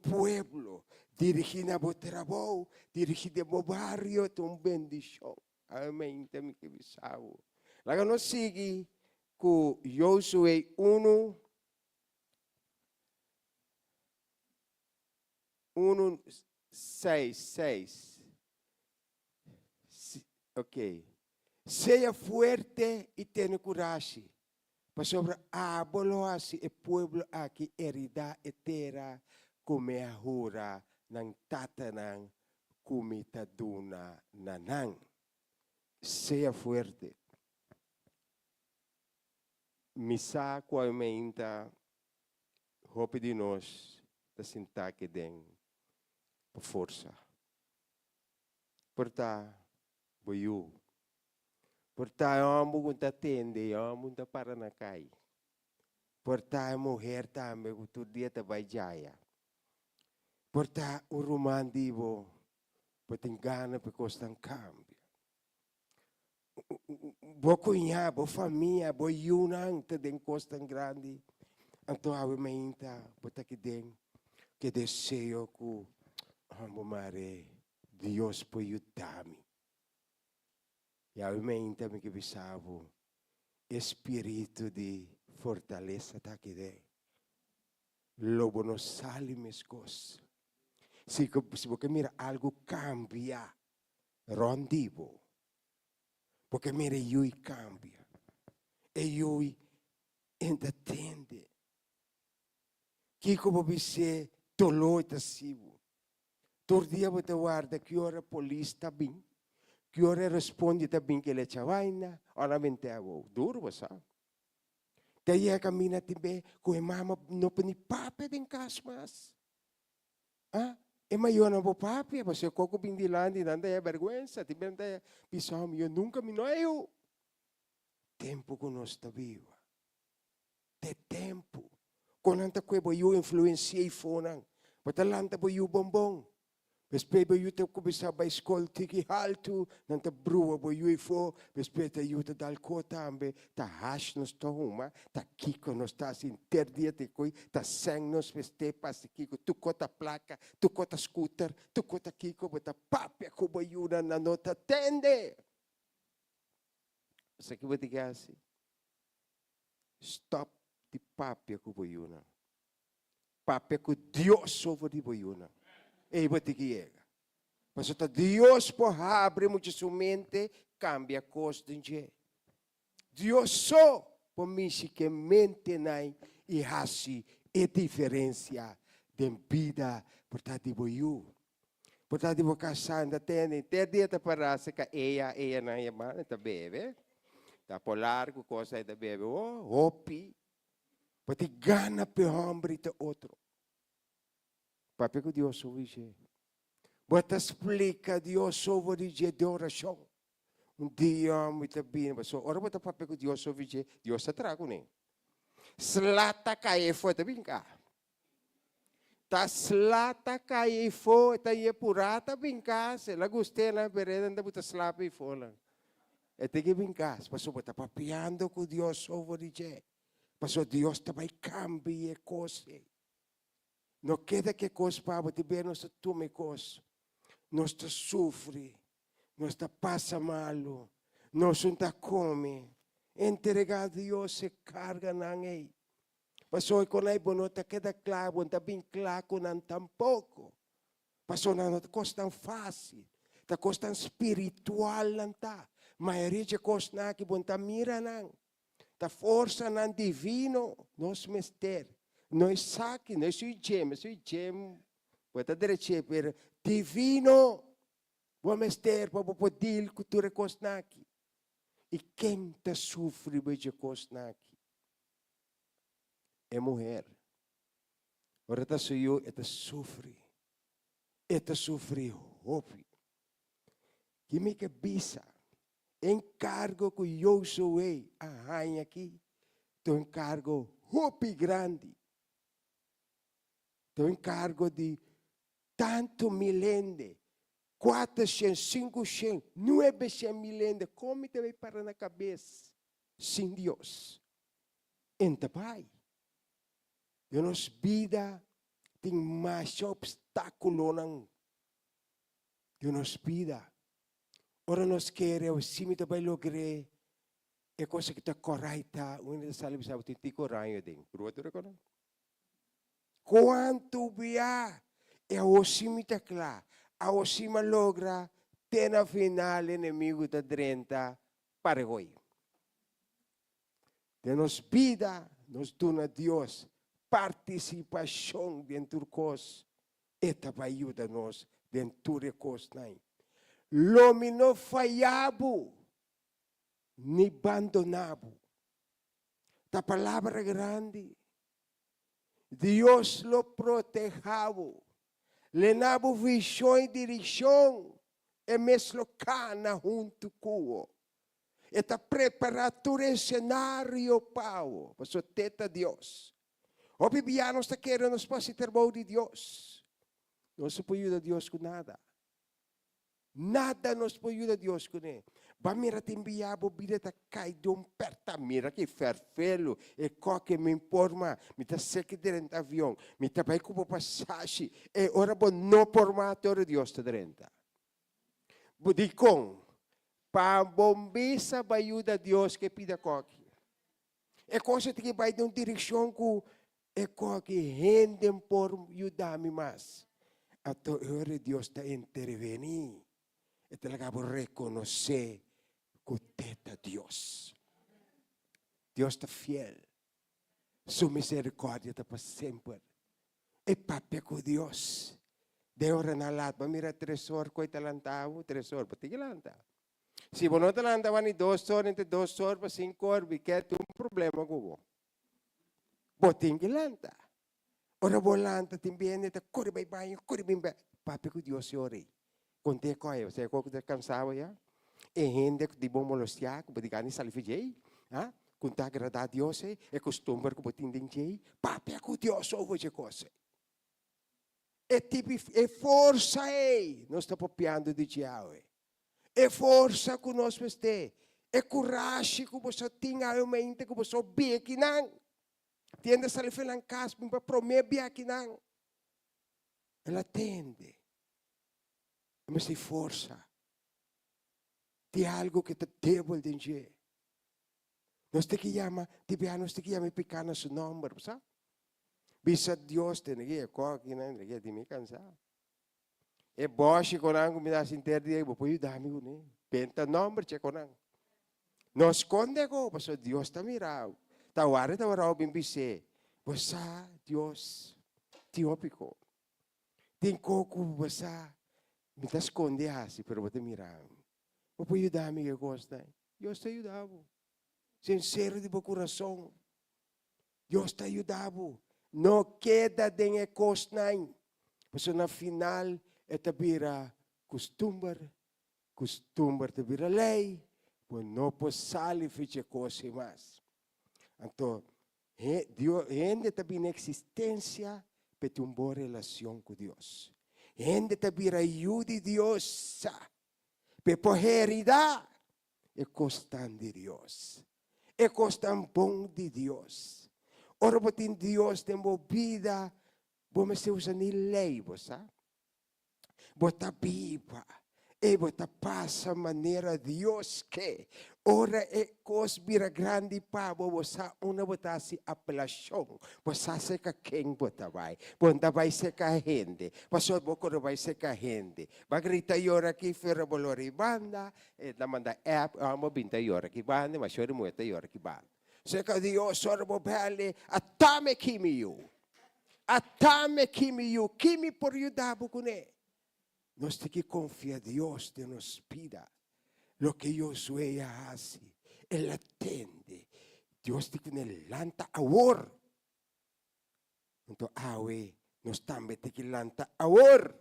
pueblo, dirigir na trabalho, dirigir de barrio, é uma bendição. Amém. Temos que visar. Lá nós seguimos com Josué 1:6. Ok. Seja forte e tenha coragem. Para sobre a boloasi e pueblo aqui herida etera como a hura ng tatanang kumitaduna nanang. Seja forte. Misa kwa meinta hope de nós da sintaque den força. Porta boiu. Porta amo kunta tende, amo kunta para na kai. Porta mulher também kutu dia ta jaya. Porta urumandivo potengana pe costan cambio. Bo cunha, bo família, bo yunang te den costan grande. Anto ave meinta, bota que den que desejo ku amo mare Deus po yutami. E ave meinta me que bisavo espírito de fortaleza tá que de. Lobo no sale mes cosas. Se você mira algo cambia, rondivo. Porque mira eu cambia. E eu entende. Que como você tolou e tassivo. Todo dia você guarda que hora a polícia está bem. que ora responde também que ele chavaina, ora mente avo, duro você. Daí a caminha também com a mama não pode papi den casmas. Ah, é maior não vou papi, você coco bindilandi, não é vergonha, também não é pisão, eu nunca me noio. Tempo que nós está viva. De tempo. Quando anta que eu influenciei fonan, batalanta bo eu bombom. Bespeba eu te começar a escola tiki alto, nanta brua bo eu fo, bespeta eu te dal kota ambe, ta hash nos to uma, ta kiko nos ta sin terdia te koi, ta seng nos bestepa si kiko, tu kota placa, tu kota scooter, tu kota kiko, bota papia ko bo eu na nota tende. Sa que vou te assim. Stop de papia com boiuna. Papia com Deus sobre de boiuna. E vou te que mas o Deus por abre muito sua mente, cambia coisa de gente. Deus só por mim se que mente nai e assim é diferença de vida por tá de boiu. Por tá de boca santa tem dia tá para se que ela na yamana tá bebe. Tá por largo coisa aí da bebe, hopi, pati gana pe hombre te outro. Papi que Deus sobre você. Bota explica Deus sobre você de oração. Dia muito bem, mas ora bota papi que Deus sobre você, Deus está trago nem. Slata cai foi tá bem cá. Tá slata cai foi, tá ia purata bem cá, se la gostei na bereda anda bota slapa e fola. E tem que brincar, pastor, está papiando com Deus sobre você. Pastor, Deus também cambia coisas. Não queda que coisa para você ver, nós toma coisa. Nós sofre, nós passa mal, nós não come. Entregar a Deus se carga não é. Pastor, quando é bom, está queda claro, está bem claro, não tampouco. Pastor, não está coisa tão fácil, está coisa tão espiritual, não está. Maioria de coisas que bonta mira não, da força não divino, nós mester, nós saque, nós sui gem, bota direito per divino, vamos mester para poder cultura coisas aqui. E quem tá sofre de coisas aqui é mulher. Ora tá sou eu, sofre hope. Que me cabeça. Encargo que eu sou a rainha aqui, tu encargo hopi grande, tu encargo de tanto milende, 400, 500, 900 milende, como te vai parar na cabeça, sem Deus? Então, pai, eu nos vida tem mais obstáculo não, eu nos vida. Ora nós queremos, se me vai lograr, é coisa que está correta, uma das salas sabe tem coragem dentro. Pronto, reconhece? Quanto via é o cima está claro, a o cima logra ter na final inimigo da 30 para hoje. De nos vida, nos dona Deus participação dentro de coisas, eta vai ajudar nós dentro de coisas não. L'uomo non falhavo, ni abandonavo. La palabra grande. Dios lo protejava. Le dava visão e direção. E mesmo cana junto com. Está preparado o cenário para o teta Deus. O bibianos está querendo nos passar de Deus. Não se pode ajudar Deus com nada. Nada nos pode ajudar Deus com ele. Ba mira timbiabo bida ta cai de perta mira que ferfelo e coque me informa me ta seque dentro avião me ta vai como passagem e ora bo no formato ora Deus ta dentro. Budicon pa bombisa vai ajudar Deus que pida coque. E coisa que vai de uma direção com e coque rendem por ajudar-me mais. Ato ora Deus ta intervenir. E talaga vou reconhecer que teta Deus. Deus está fiel. Sua misericórdia está para sempre. E papi com Deus. De hora na lata, mira 3 horas, coi talantavo, 3 horas, pati lanta. Se você não está andando em 2 horas, entre 2 horas para 5 horas, você tem um problema com você. Você tem que lançar. Ora, você lança também, você corre bem, corre bem. Papi, que Deus se ore. Conte coisa, você está cansado já? E gente que de bom molestar, que pode ganhar salve, ah? Quando agradar a Deus, é costume que você tem que papi, que Deus ouve coisa. É tipo, é força, não está copiando de diabo. É força que nós temos. É coragem que você tem, realmente, que você vê aqui não. Tiende a sair em casa, para prometer aqui não. Ela tende. Mas tem força. Tem algo que te deve entender. Nós temos que chamar, nós temos que chamar pequeno seu nome, sabe? Bisa Deus tem que aqui não, tem que me cansar. É boche com a comida sintética, vou pôr dar amigo né. Penta nome che com a. Nós esconde go, pastor Deus está mirando. Tá hora tá hora bem bise. Você Deus teópico. Tem coco você me tá esconde assim, pero você mirando. Vou pôr dar amigo gosta. Deus te ajudava. Sincero de coração. Deus te ajudava. Não queda de cosnain. Mas na final, esta vira costumbre te vira lei, pois não pode sair fazer coisa mais. Então, Deus ainda também na existência para ter uma boa relação com Deus. Ainda também ajuda de Deus para poder dar. É constante de Deus. É constante bom de Deus. Ora, porque Deus tem uma vida, você usa nem lei, você. Você viva. E você passa maneira Deus que. Ora, é coisa vira grande para você, uma você se apelação. Você se que quem você vai. Você vai ser que a gente. Você vai ser que a gente. Vai gritar e ora aqui, fera bolori banda. E na manda app, amo binta e ora aqui banda, mas chore mueta e ora aqui banda. Seka Dios ora bobele atame kimiyu. Atame kimiyu. Kimi por yudabo kune. Nós temos que confiar em Deus de nos pida. Lo que Josué hace. Ele atende. Deus tem que lanta awor. Então, nós também temos que lanta awor.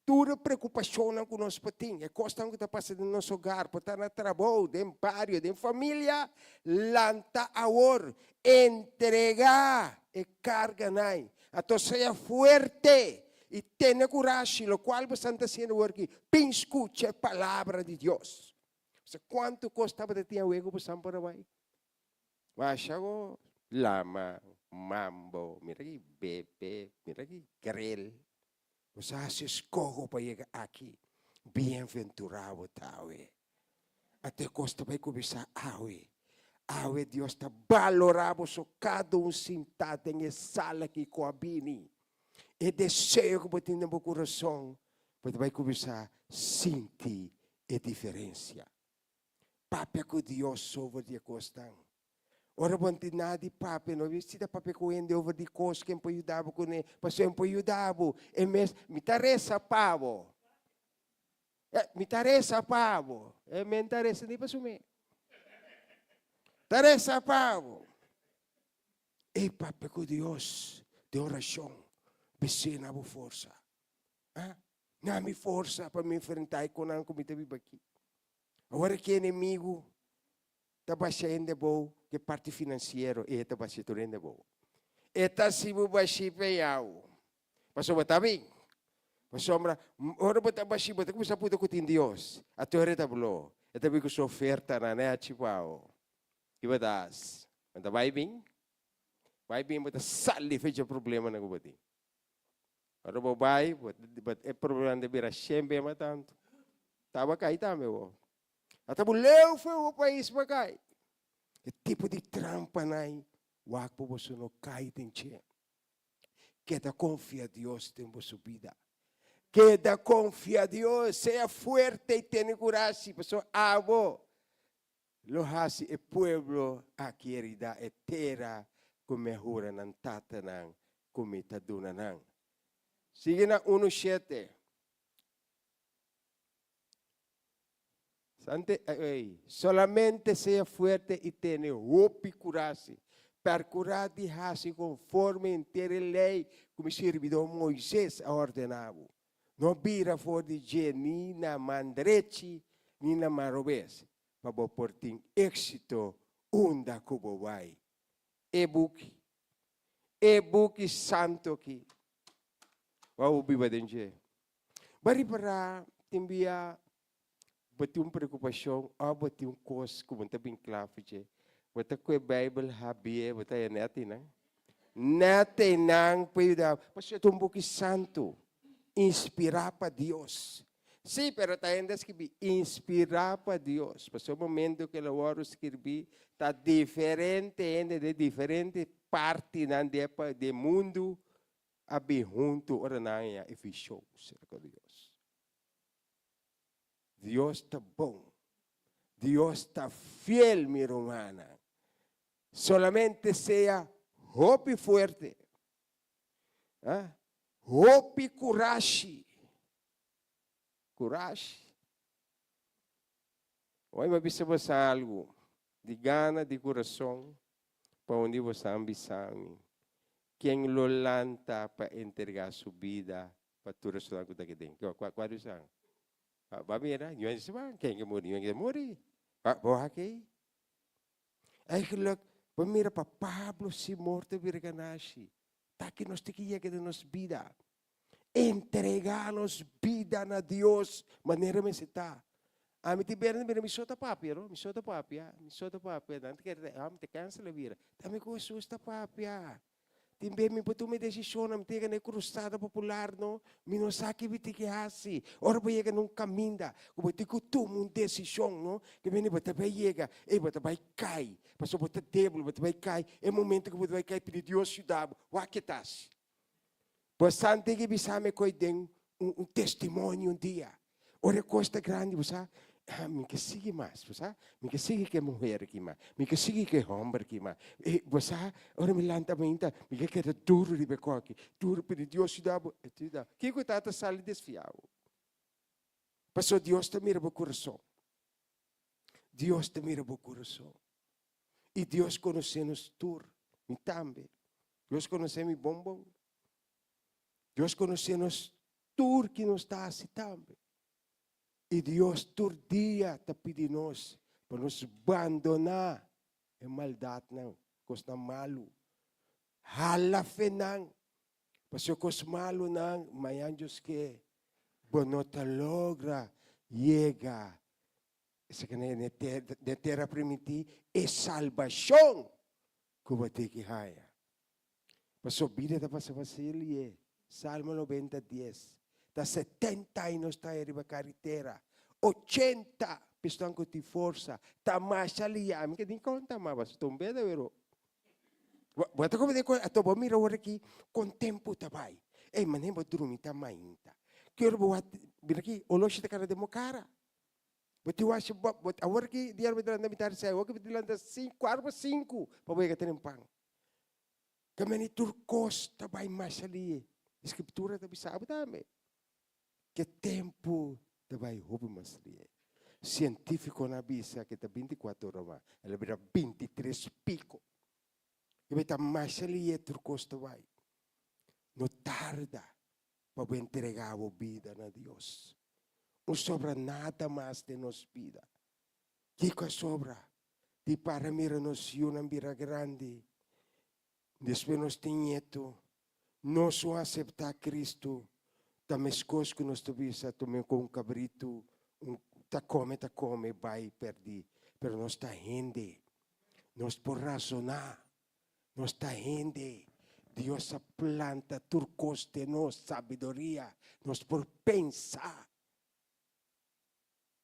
Toda preocupação que nós temos, é coisa que está passando no nosso hogar, para estar no trabalho, no barrio, na família, lanta awor, entregar e carga nai. Então seja forte e tenha coragem, o qual você está sendo aqui, escute a palavra de Deus. Quanto custava de ter o ego para para vai? Vaxago, lama, mambo, mira aqui, bebê, mira aqui, grill. Você se escolhe para chegar aqui. Bem-aventurado, Taue. Até costa vai começar, Aue, Deus está valorando cada sentado em sala que coabine. E desejo que você tenha no coração, você vai começar a sentir a diferença. Papai que Deus sobre de costa. Ora, não tem nada de papai, não é? Se dá papai correndo over de coisas que pode ajudar com ele, passou pode ajudar, e mesmo me interessa pavo, me interessa pavo, me interessa nem para sumir, interessa pavo. E papai com Deus de oração, precisa na força, não me força para me enfrentar com a comida viva aqui. Agora que inimigo está baixando bom, que parte financeira e está baixando bom. Eta se você baixar peiau, passou está bem, passou ora você baixar, você começa a putar com Deus, a tua reta blô, eta bem com sua oferta na net pau, que vai dar, então vai bem, você sai fez o problema na gubati. Ora você vai, é problema de virar sempre mas tanto, tava cair também o. Até o foi o país para cair. Que tipo de trampa não wak po você não cai tem che. Que da confia a Deus tem sua vida. Que da confia a Deus, seja forte e tenha coragem, pessoa abo. Lo hasi e pueblo aqui herida e terra como hura nan tatanang kumita dunanang. Sige na 1:7. Solamente sea fuerte y tenha hope e coragem para curar de raça conforme inteira lei, como o servidor Moisés ordenava. Não vira fora de dia, nem na mandrete, nem na marobes, para por ter êxito, onda como vai. E-book santo aqui. Vamos viver dentro. Bari para timbia bati preocupação, bati coisa como está bem claro, bata com a Bíblia habia, bata é neti, né? Neti não pode, mas é um pouco santo, inspirar para Deus. Sim, pero ainda escrevi inspirar para Deus. Mas o momento que eu oro escrevi está diferente ainda de diferente parte do mundo, abi junto ordenanha e fechou com Deus. Deus está bom. Deus está fiel, minha irmã. Solamente sea hope fuerte. Hope e coragem. Coragem. Hoje me precisa você algo de gana, de coração, para onde você ambição. Quem lo lanta para entregar sua vida para tudo isso que está aqui. Qual é isso? Vai mira, eu disse, quem que morre? Vai aqui. Aí que vai mira para Pablo se morto virganashi. Tá que nós temos que nos vida. Entregar-nos vida a Deus, maneira me está. A mim tiver me sota papia, não? Me sota papia, não te cansa a vida. Também com Jesus está papia. Também me botou uma decisão, me tem que cruzada popular, não? Me não sabe que te que assim. Ora vai chegar num caminho, como te que tu uma decisão, não? Que vem botar vai chegar, botar vai cair, passou botar débil, botar vai cair. É momento que vai cair pedir Deus ajudar, o que estás? Bastante que bisa me coidem testemunho dia. Ora costa grande, você? Me que sigue mais, você? Me que sigue que mulher aqui mais, me que sigue que homem aqui mais. E você, ora me lanta minta, me que quer duro de beco aqui, duro para Deus te dá, te dá. Que coitado sale desfiado. Passou Deus te mira o coração. Deus te mira o coração. E Deus conhece-nos tudo, me também. Deus conhece mi bombom. Deus conhece-nos tudo que nos está assim também. E Deus todo dia está pedindo nós para nos abandonar a maldade não, coisa malo. Hala fe não, porque coisa malo não, mas anjos que bonota logra chega, essa que na terra primitiva é salvação que vai ter que haja. Porque a vida está passando assim, Salmo 90:10. Da 70 anos está aí na carretera. 80 pistão com ti força. Tá mais ali. A mim que nem conta mais. Estou bem de ver. Bota como de coisa. Estou bom mira agora aqui. Com tempo tá vai. Ei, mas nem vou dormir tá mais ainda. Quero boa. Vir aqui. O loja da cara de mocara. Bota eu acho. Agora aqui dia vai dar na metade sai. Agora vai dar 5, 4, 5. Para ver que tem pão. Kami turcos tá vai mais ali. Escritura tá sabe também. Que tempo vai roubar mais científico na bisa que está 24 horas, ela vira 23 pico. E vai estar mais ali e turcosta vai. Não tarda para entregar a vida a Deus. Não sobra nada mais de nossa vida. Que sobra? De para mira nos uma vira grande. Depois nós temos não só aceitar Cristo. Também coisas que nós tuvimos também com um cabrito, tá come, vai perder. Mas nós está rende, nós por razonar, nós está rende. Deus a planta turcos de nós, sabedoria, nós por pensar.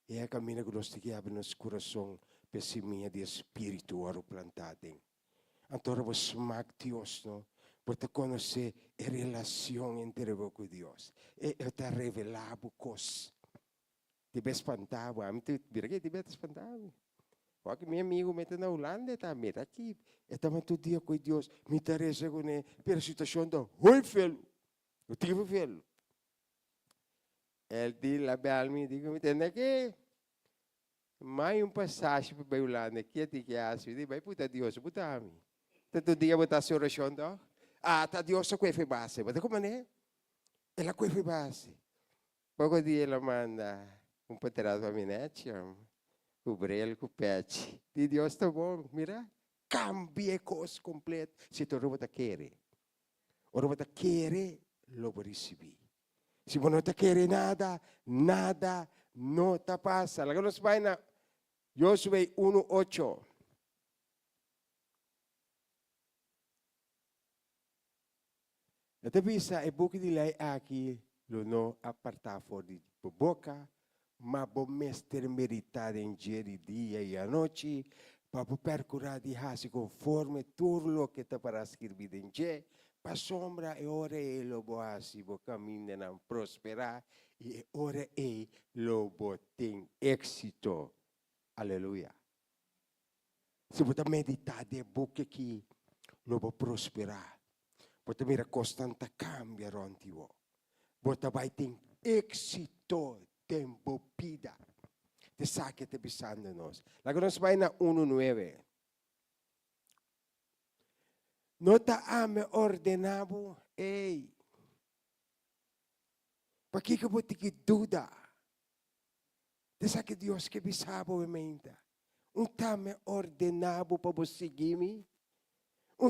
E é a caminho que nós temos que abrir nosso coração, para semente de espírito oro plantado. Então, nós mag Deus, não? Porque conhecer a relação entre você e Deus. E está revelado coisas. Te ves espantado. A mim, te ves espantado. Porque meu amigo me está na Holanda, está aqui. Está todo dia com Deus. Me interessa com ele. Pero a situação está muito feio. Eu tive feio. Ele diz, lá bem, me diz, me entende aqui? May passagem para Bayulana, que é assim, vai puta Deus, puta ami. Tanto dia botar sua oração, tá? Tá Deus só que foi base, mas como é? Ela que foi base. Pouco dia ela manda paterado para mim, né, o brel, o pet. E Deus tá bom, mira, cambia coisa completa. Se tu não quer, o não quer, lo vai receber. Se você não quer nada, nada não te passa. Lá que nós vai na Josué 1:8. Ito bisa, buki nila aqui, lo no apartar fora de boca, mas bom mestre meditar em dia e dia e a noite, para percurar de raça conforme tudo o que está para escrever em dia, para sombra e ora e lo boasi, bo caminho não prosperar, e ora e lo bo tem êxito. Aleluia. Se você meditar de boca aqui, lo bo prosperar. Você mira constante cambia rontivo. Você vai ter êxito tempo vida. Te saque te pisando nós. Lá que nós vai na 1:9. Nota ame ordenado, ei. Para que você que dúvida? Te saque Deus que bisabo e menta. Tame ordenado para você seguir-me.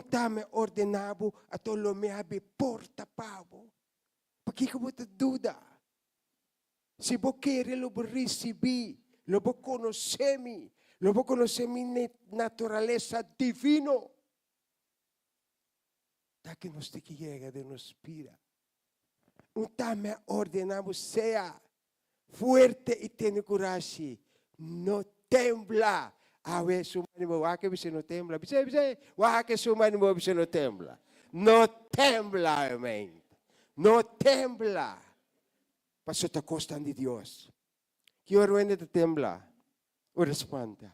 Tame ordenado a todo me abe porta pavo. Para que você dúvida? Se você quer, lo receber, lo conhecer-me, lo conhecer minha natureza divina. Da que nos te que llega de nos pira. Tame ordenado sea fuerte e tenha coragem. Não tembla. Awe sumani mo wake bisa no tembla. Bisa wake sumani mo bisa no tembla. No tembla, amém. No tembla. Pasó ta costan de Dios. Que ora wende te tembla. Ora espanta.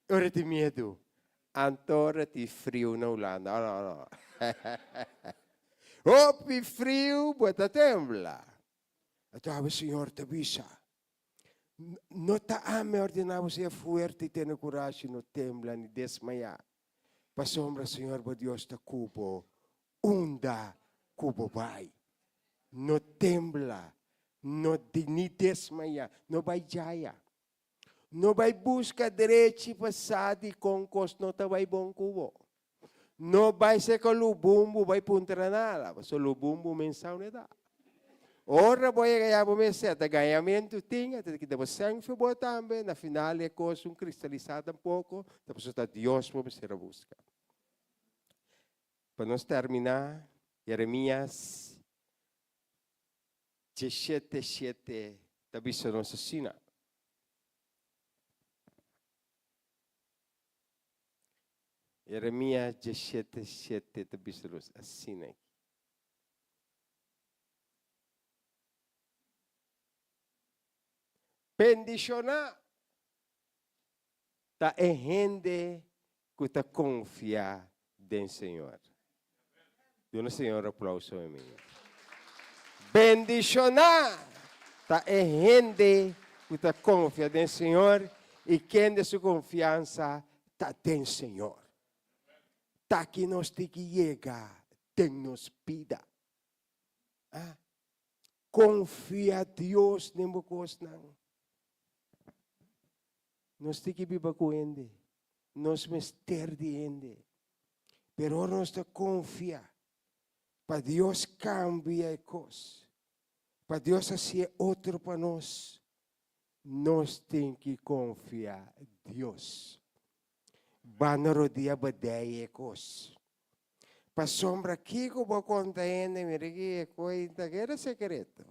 Ora te medo. Antora te frio na Holanda. No. Opi frio, bota tembla. Então, o Senhor te avisa. No te ame ordenado ser fuerte y tener coraje, no tembla ni desmaya. Pa sombra, Señor, por Dios te cubo, unda cubo vai. No tembla, ni desmaya, no vai jaya. No vai busca derecha y pasada y con cos no te vai bom cubo. No vai ser con lubumbu, vai puntra nada, so lubumbu mensal ne da. Ora poi ganhar o mês certo, ganhamento tinha, tem que dar sangue foi também, na final é coisa cristalizada um pouco, depois está Deus para ser a busca. Para nós terminar, Jeremias 17:7, também se nos assina. Jeremias 17:7, também se nos assina. Bendicionar ta é gente que ta confia no Senhor. Dê no Senhor aplauso a mim. Bendicionar ta é gente que ta confia no Senhor e quem de sua confiança ta tem Senhor. Ta que nos te que chega, tem nos pida. Confia a Deus nemo cosnan. Nós temos que viver com ele. Nós mester de ele. Pero nós te confia. Para Deus cambiar coisas. Para Deus fazer outro para nós. Nós temos que confiar em Deus. Van rodear badeia coisas. Para sombra aqui que eu vou contar ainda, mira aqui, coisa que era secreto.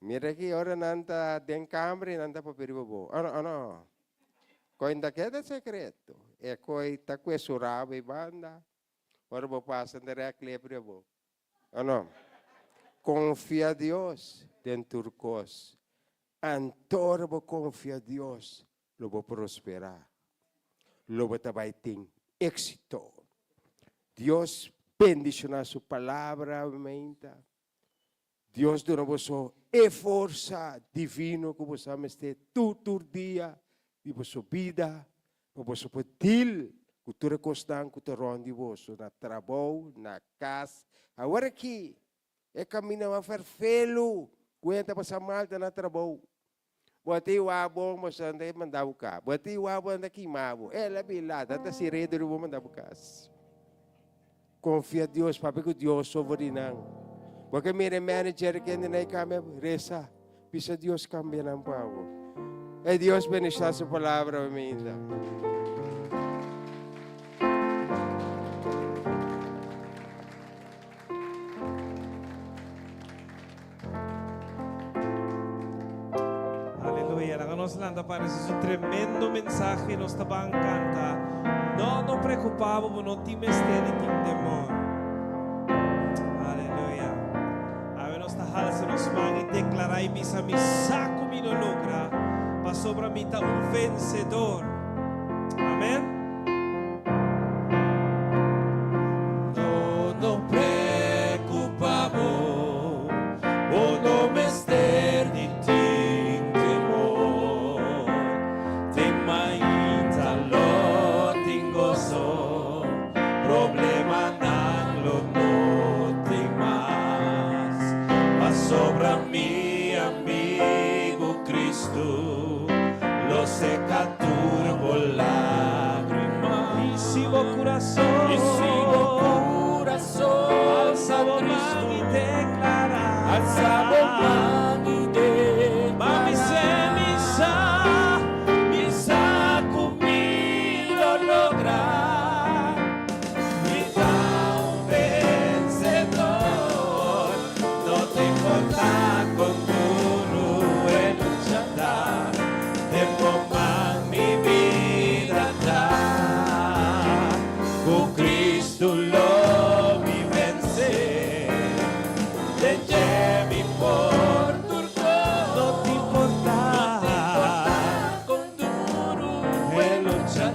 Mira aqui, ora nanta den câmera nanta para perigo. Ano. Coisa que é secreto. É coisa que é suraba e banda. Ora vou passar de reclame para você. Ano. Confia a Deus dentro de coisas. Antora vou confiar a Deus, lo vou prosperar. Lo vou também ter êxito. Deus bendiciona sua palavra, aumenta. Dios dona vosso e força divino que você ameste todo dia de vossa vida, para você poder cultura constante que te ronde vosso na trabalho, na casa. Agora aqui é caminho a farfelo, aguenta passar mal na trabalho. Boti o abo, mas anda mandar o cá. Boti o abo anda queimado. Ela bilada, até se rede do mandar o cá. Confia em Deus, papai, que Deus soberano. Porque mire manager que anda na cama, reza, pisa Deus cambia ng pao. E Deus benista sa palavra minda. Aleluya. Nos landa para ese tremendo mensaje nos estaban canta. No nos preocupamos, no te mesteri tim temor. Aleluya. A ver nos tahalse nos man y declarar y misa mi saco mi no logra. Pa sobra mi ta un vencedor. Amén. No nos preocupamos, o no me estés ni tin temor. Te maita lo tingoso, problema nanglo no te más. Pa sobra mi amigo Cristo, lo seca turbo lágrimas. Y sigo corazón. Y sigo corazón, Alzabo man y Cristo, declarar. alzabo man y Mami declarar. Misa conmigo lograr. Misa un vencedor. No te importa con duro en luchar. Tempo man mi vida da. Con Cristo lo mi vence. Te llevi por turco. No te importa. Con duro en luchar.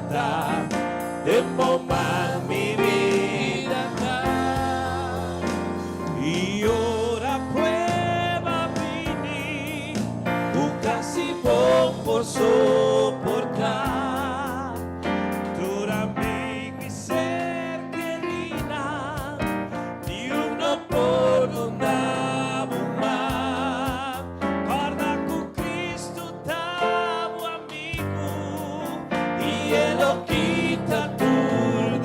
Tempo man mi vida da. Y ora prueba vini, Un casi bom por soportar. durante mi ser querida, Dios no por una más. guarda con Cristo tavo amigo, Y Él lo quita tu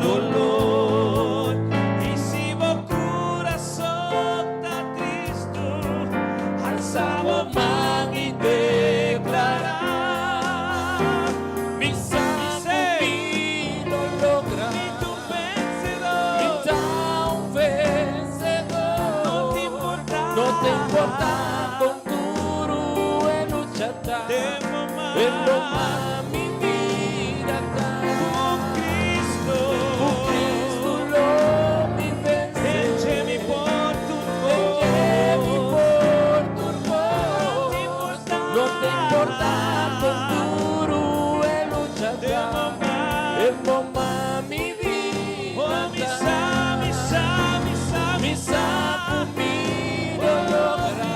dolor. y si vos corazón está triste, Alzaba man y declarar. Mi lo logra. y tu vencedor, Y da un vencedor. no te importa, No te importa con duro en luchar. temo más, En lo más mi vida da. con Cristo, Con Cristo lo mi vence. Écheme por tu Llevi por turbo. No te importa, No te importa con duro en luchar. En lo más mi vida oh, da. misa, Misa conmigo logra.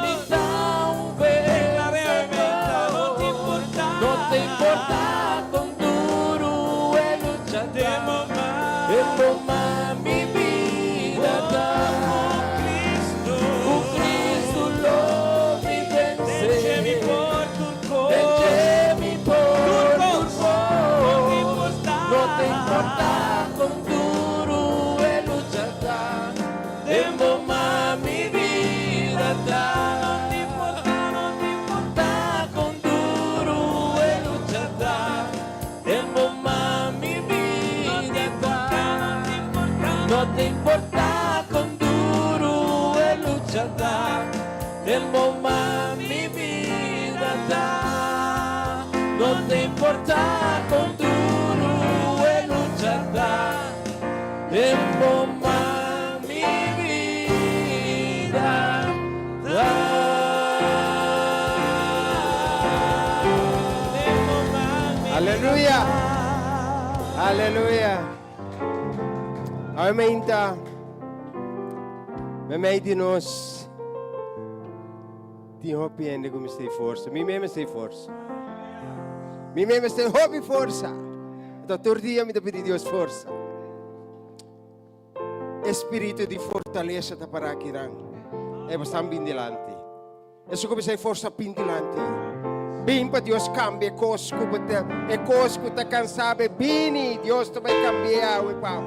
Mi da un vencedor. no te importa, No te importa con duro en luchar. temo más, En lo más mi vida da. Cristo, Con Cristo lo mi vence. écheme por tu Te llevi por turbo. no te importa, No te importa con duro en luchar. En lo más mi vida da. no te importa, Con duro en luchar. En lo más mi vida da. No te importa con duro en luchar. En lo más mi vida da. No te importa con duro en luchar. En lo más mi vida da. temo más, Aleluya. Aleluya. Ay, minta. Men mij die nos die hopi en como stay força. Mi mesmo stay força. Mi mesmo stay hobby força. Então todo dia me dá pedir Deus força. Espírito de fortaleza tá para aqui não. É bastante bem delante. É só como stay força bem delante. Bem para Deus cambia coisas é coisas que tá cansado bem Deus também cambia o pau.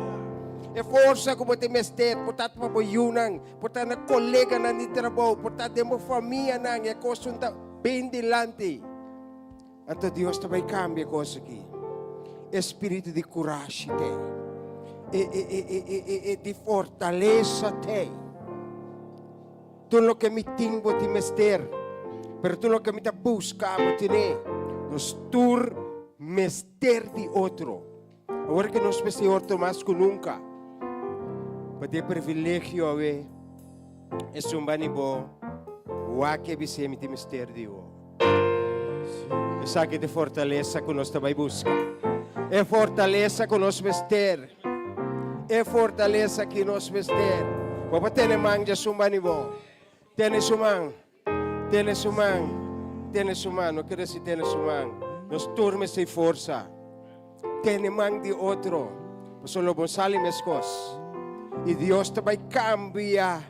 É força como te mestet, portanto para boiunan, portanto na colega na trabalho, portanto demo família nang é coisa bem delante. Então Deus também cambia coisas aqui. Espírito de coragem e de fortaleza tem. Tudo lo que me tingo te mester, pero tudo lo que me tá buscando te ne, nos tur mester de outro. Agora que nós vemos outro mais que nunca. Para ter privilégio a ver, é um banibo, o que você me tem mister de o. Essa que de fortaleza que nós também busca. É fortaleza que nós mister. É fortaleza que nós mister. Para ter man de um banibo, ter suman, ter suman, ter suman. Não quero dizer ter suman. Nós turmes sem força. Ter man de outro. Só bom salim as coisas. E Deus também cambia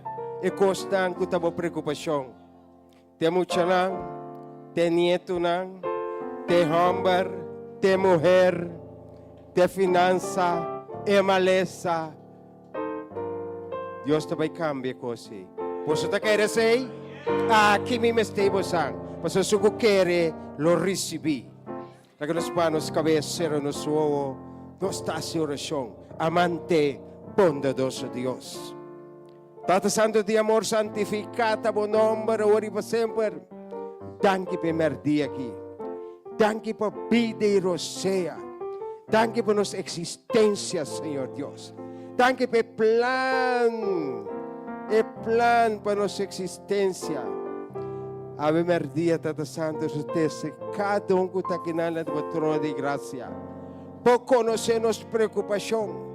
e costa que estava preocupação. Tem muita não, tem nieto não, tem homem, tem mulher, tem finança, é maleza. Deus também cambia coisas. Por isso tá querendo dizer, aqui me estei bosando. Mas se eu quero, lo recebi. Porque nos panos cabeceros no suo, não está em oração. Amante. Bondadoso Dios. Tata Santo de amor santificata bom nome, ora para sempre. Danke per mer dia aqui. Danke por vida e rosea. Danke por nossa existência, Senhor Deus. Danke por plan. E plan para nossa existência. Ave mer dia, Tata Santo, se cada que está aqui na trono de graça. Por conhecer nossa preocupação.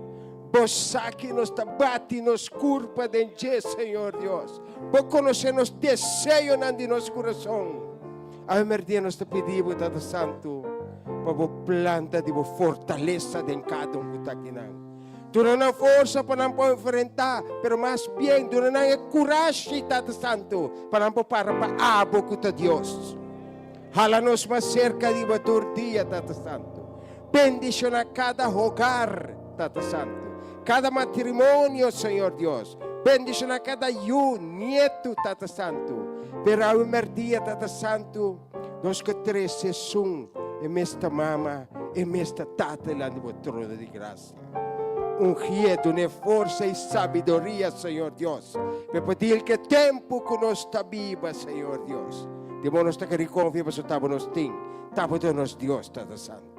Vos que nos bate, nos culpa de Senhor Deus. Por conhecer nos desejos de nosso coração. A merdia nos pedimos, Tata Santo, para planta de fortaleza de cada que está aqui. Tu não há força para não enfrentar, mas mais bem, tu não há coragem, Tata Santo, para não para abo que Deus. Hala-nos mais cerca de batur dia, Tata Santo. Bendição a cada hogar, Tata Santo. Cada matrimônio, Senhor Deus. Bendição a cada nieto, Tata Santo. Pero ao merdia, Tata Santo, nós que três um, e mesta mama, e mesta tata lá no trono de graça. Ungido ne força e sabedoria, Senhor Deus. Para pedir que tempo que nós está viva, Senhor Deus. De modo nós está que reconfia, mas estamos nós tem. Estamos de nós, Deus, Tata Santo.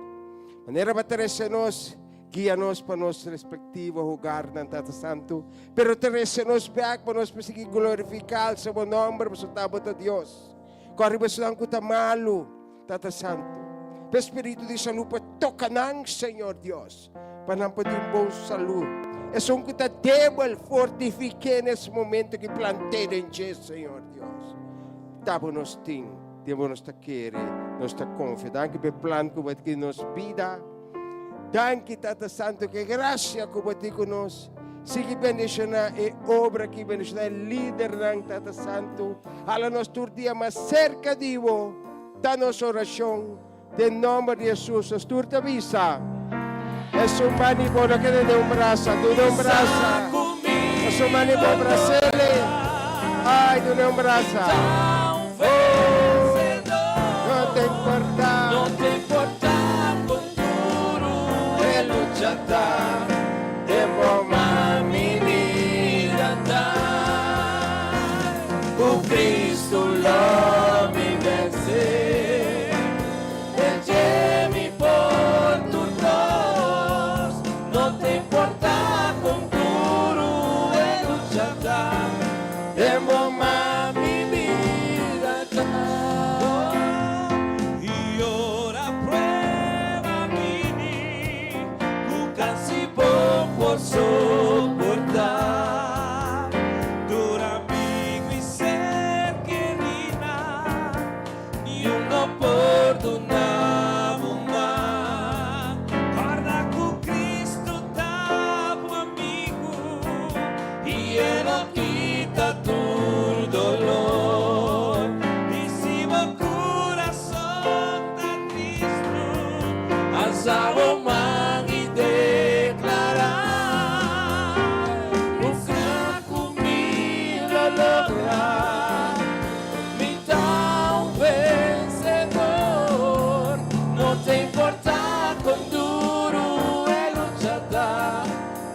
Maneira para três-nos, guia-nos para nosso respectivo lugar, Tata Santo. Pero três-nos back para nós conseguir glorificar o seu nome, para estamos de Deus. Corre para estudar com malo, Tata Santo. Para Espírito de saúde, para tocar nang, Senhor Deus. Para não poder bom saúde. É só que está débil, fortifique nesse momento que plantei em Jesus, Senhor Deus. Estamos nós tem, temos nós querer, nós confiante pelo plano que nos vida. Danke, Tata Santo, que graça que você conosco. Siga bendicionar e obra que bendicionar líder ng Tata Santo. Hala nos turdia mais cerca de vo. Da nossa oração. De nome de Jesus. Nos turta visa. Es un mani bono que de un brazo. Tu de un brazo. Es un mani bono bracele. Ay, tu de un brazo. No te importa. No te importa con duro de lucha de forma mi vida o Cristo lo mi vencer el mi por tu dos no te importa con duro de lucha de forma mi vida Y ora prueba mini, casi por soportar tu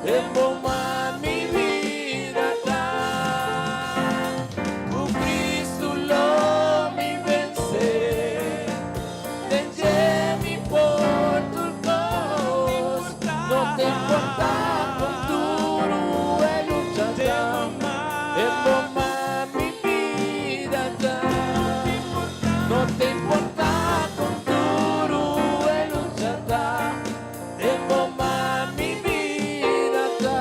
en bomba mi vida está. Con Cristo lo mi vencer, mi por tu cos, no te importa con duro e lucha en bomba mi vida está. No te importa con duro e lucha en bomba mi vida está.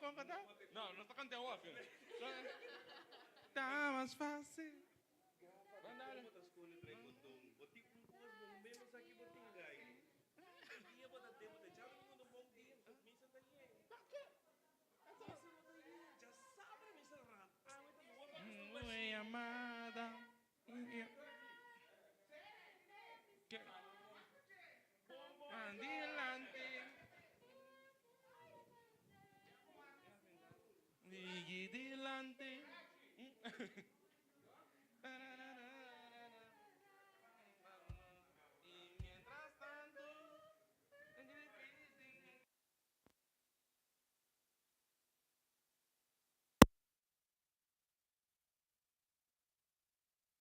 Con cantar? No, no está cantando agua. Está más fácil. Muy amada. Adelante. Y delante.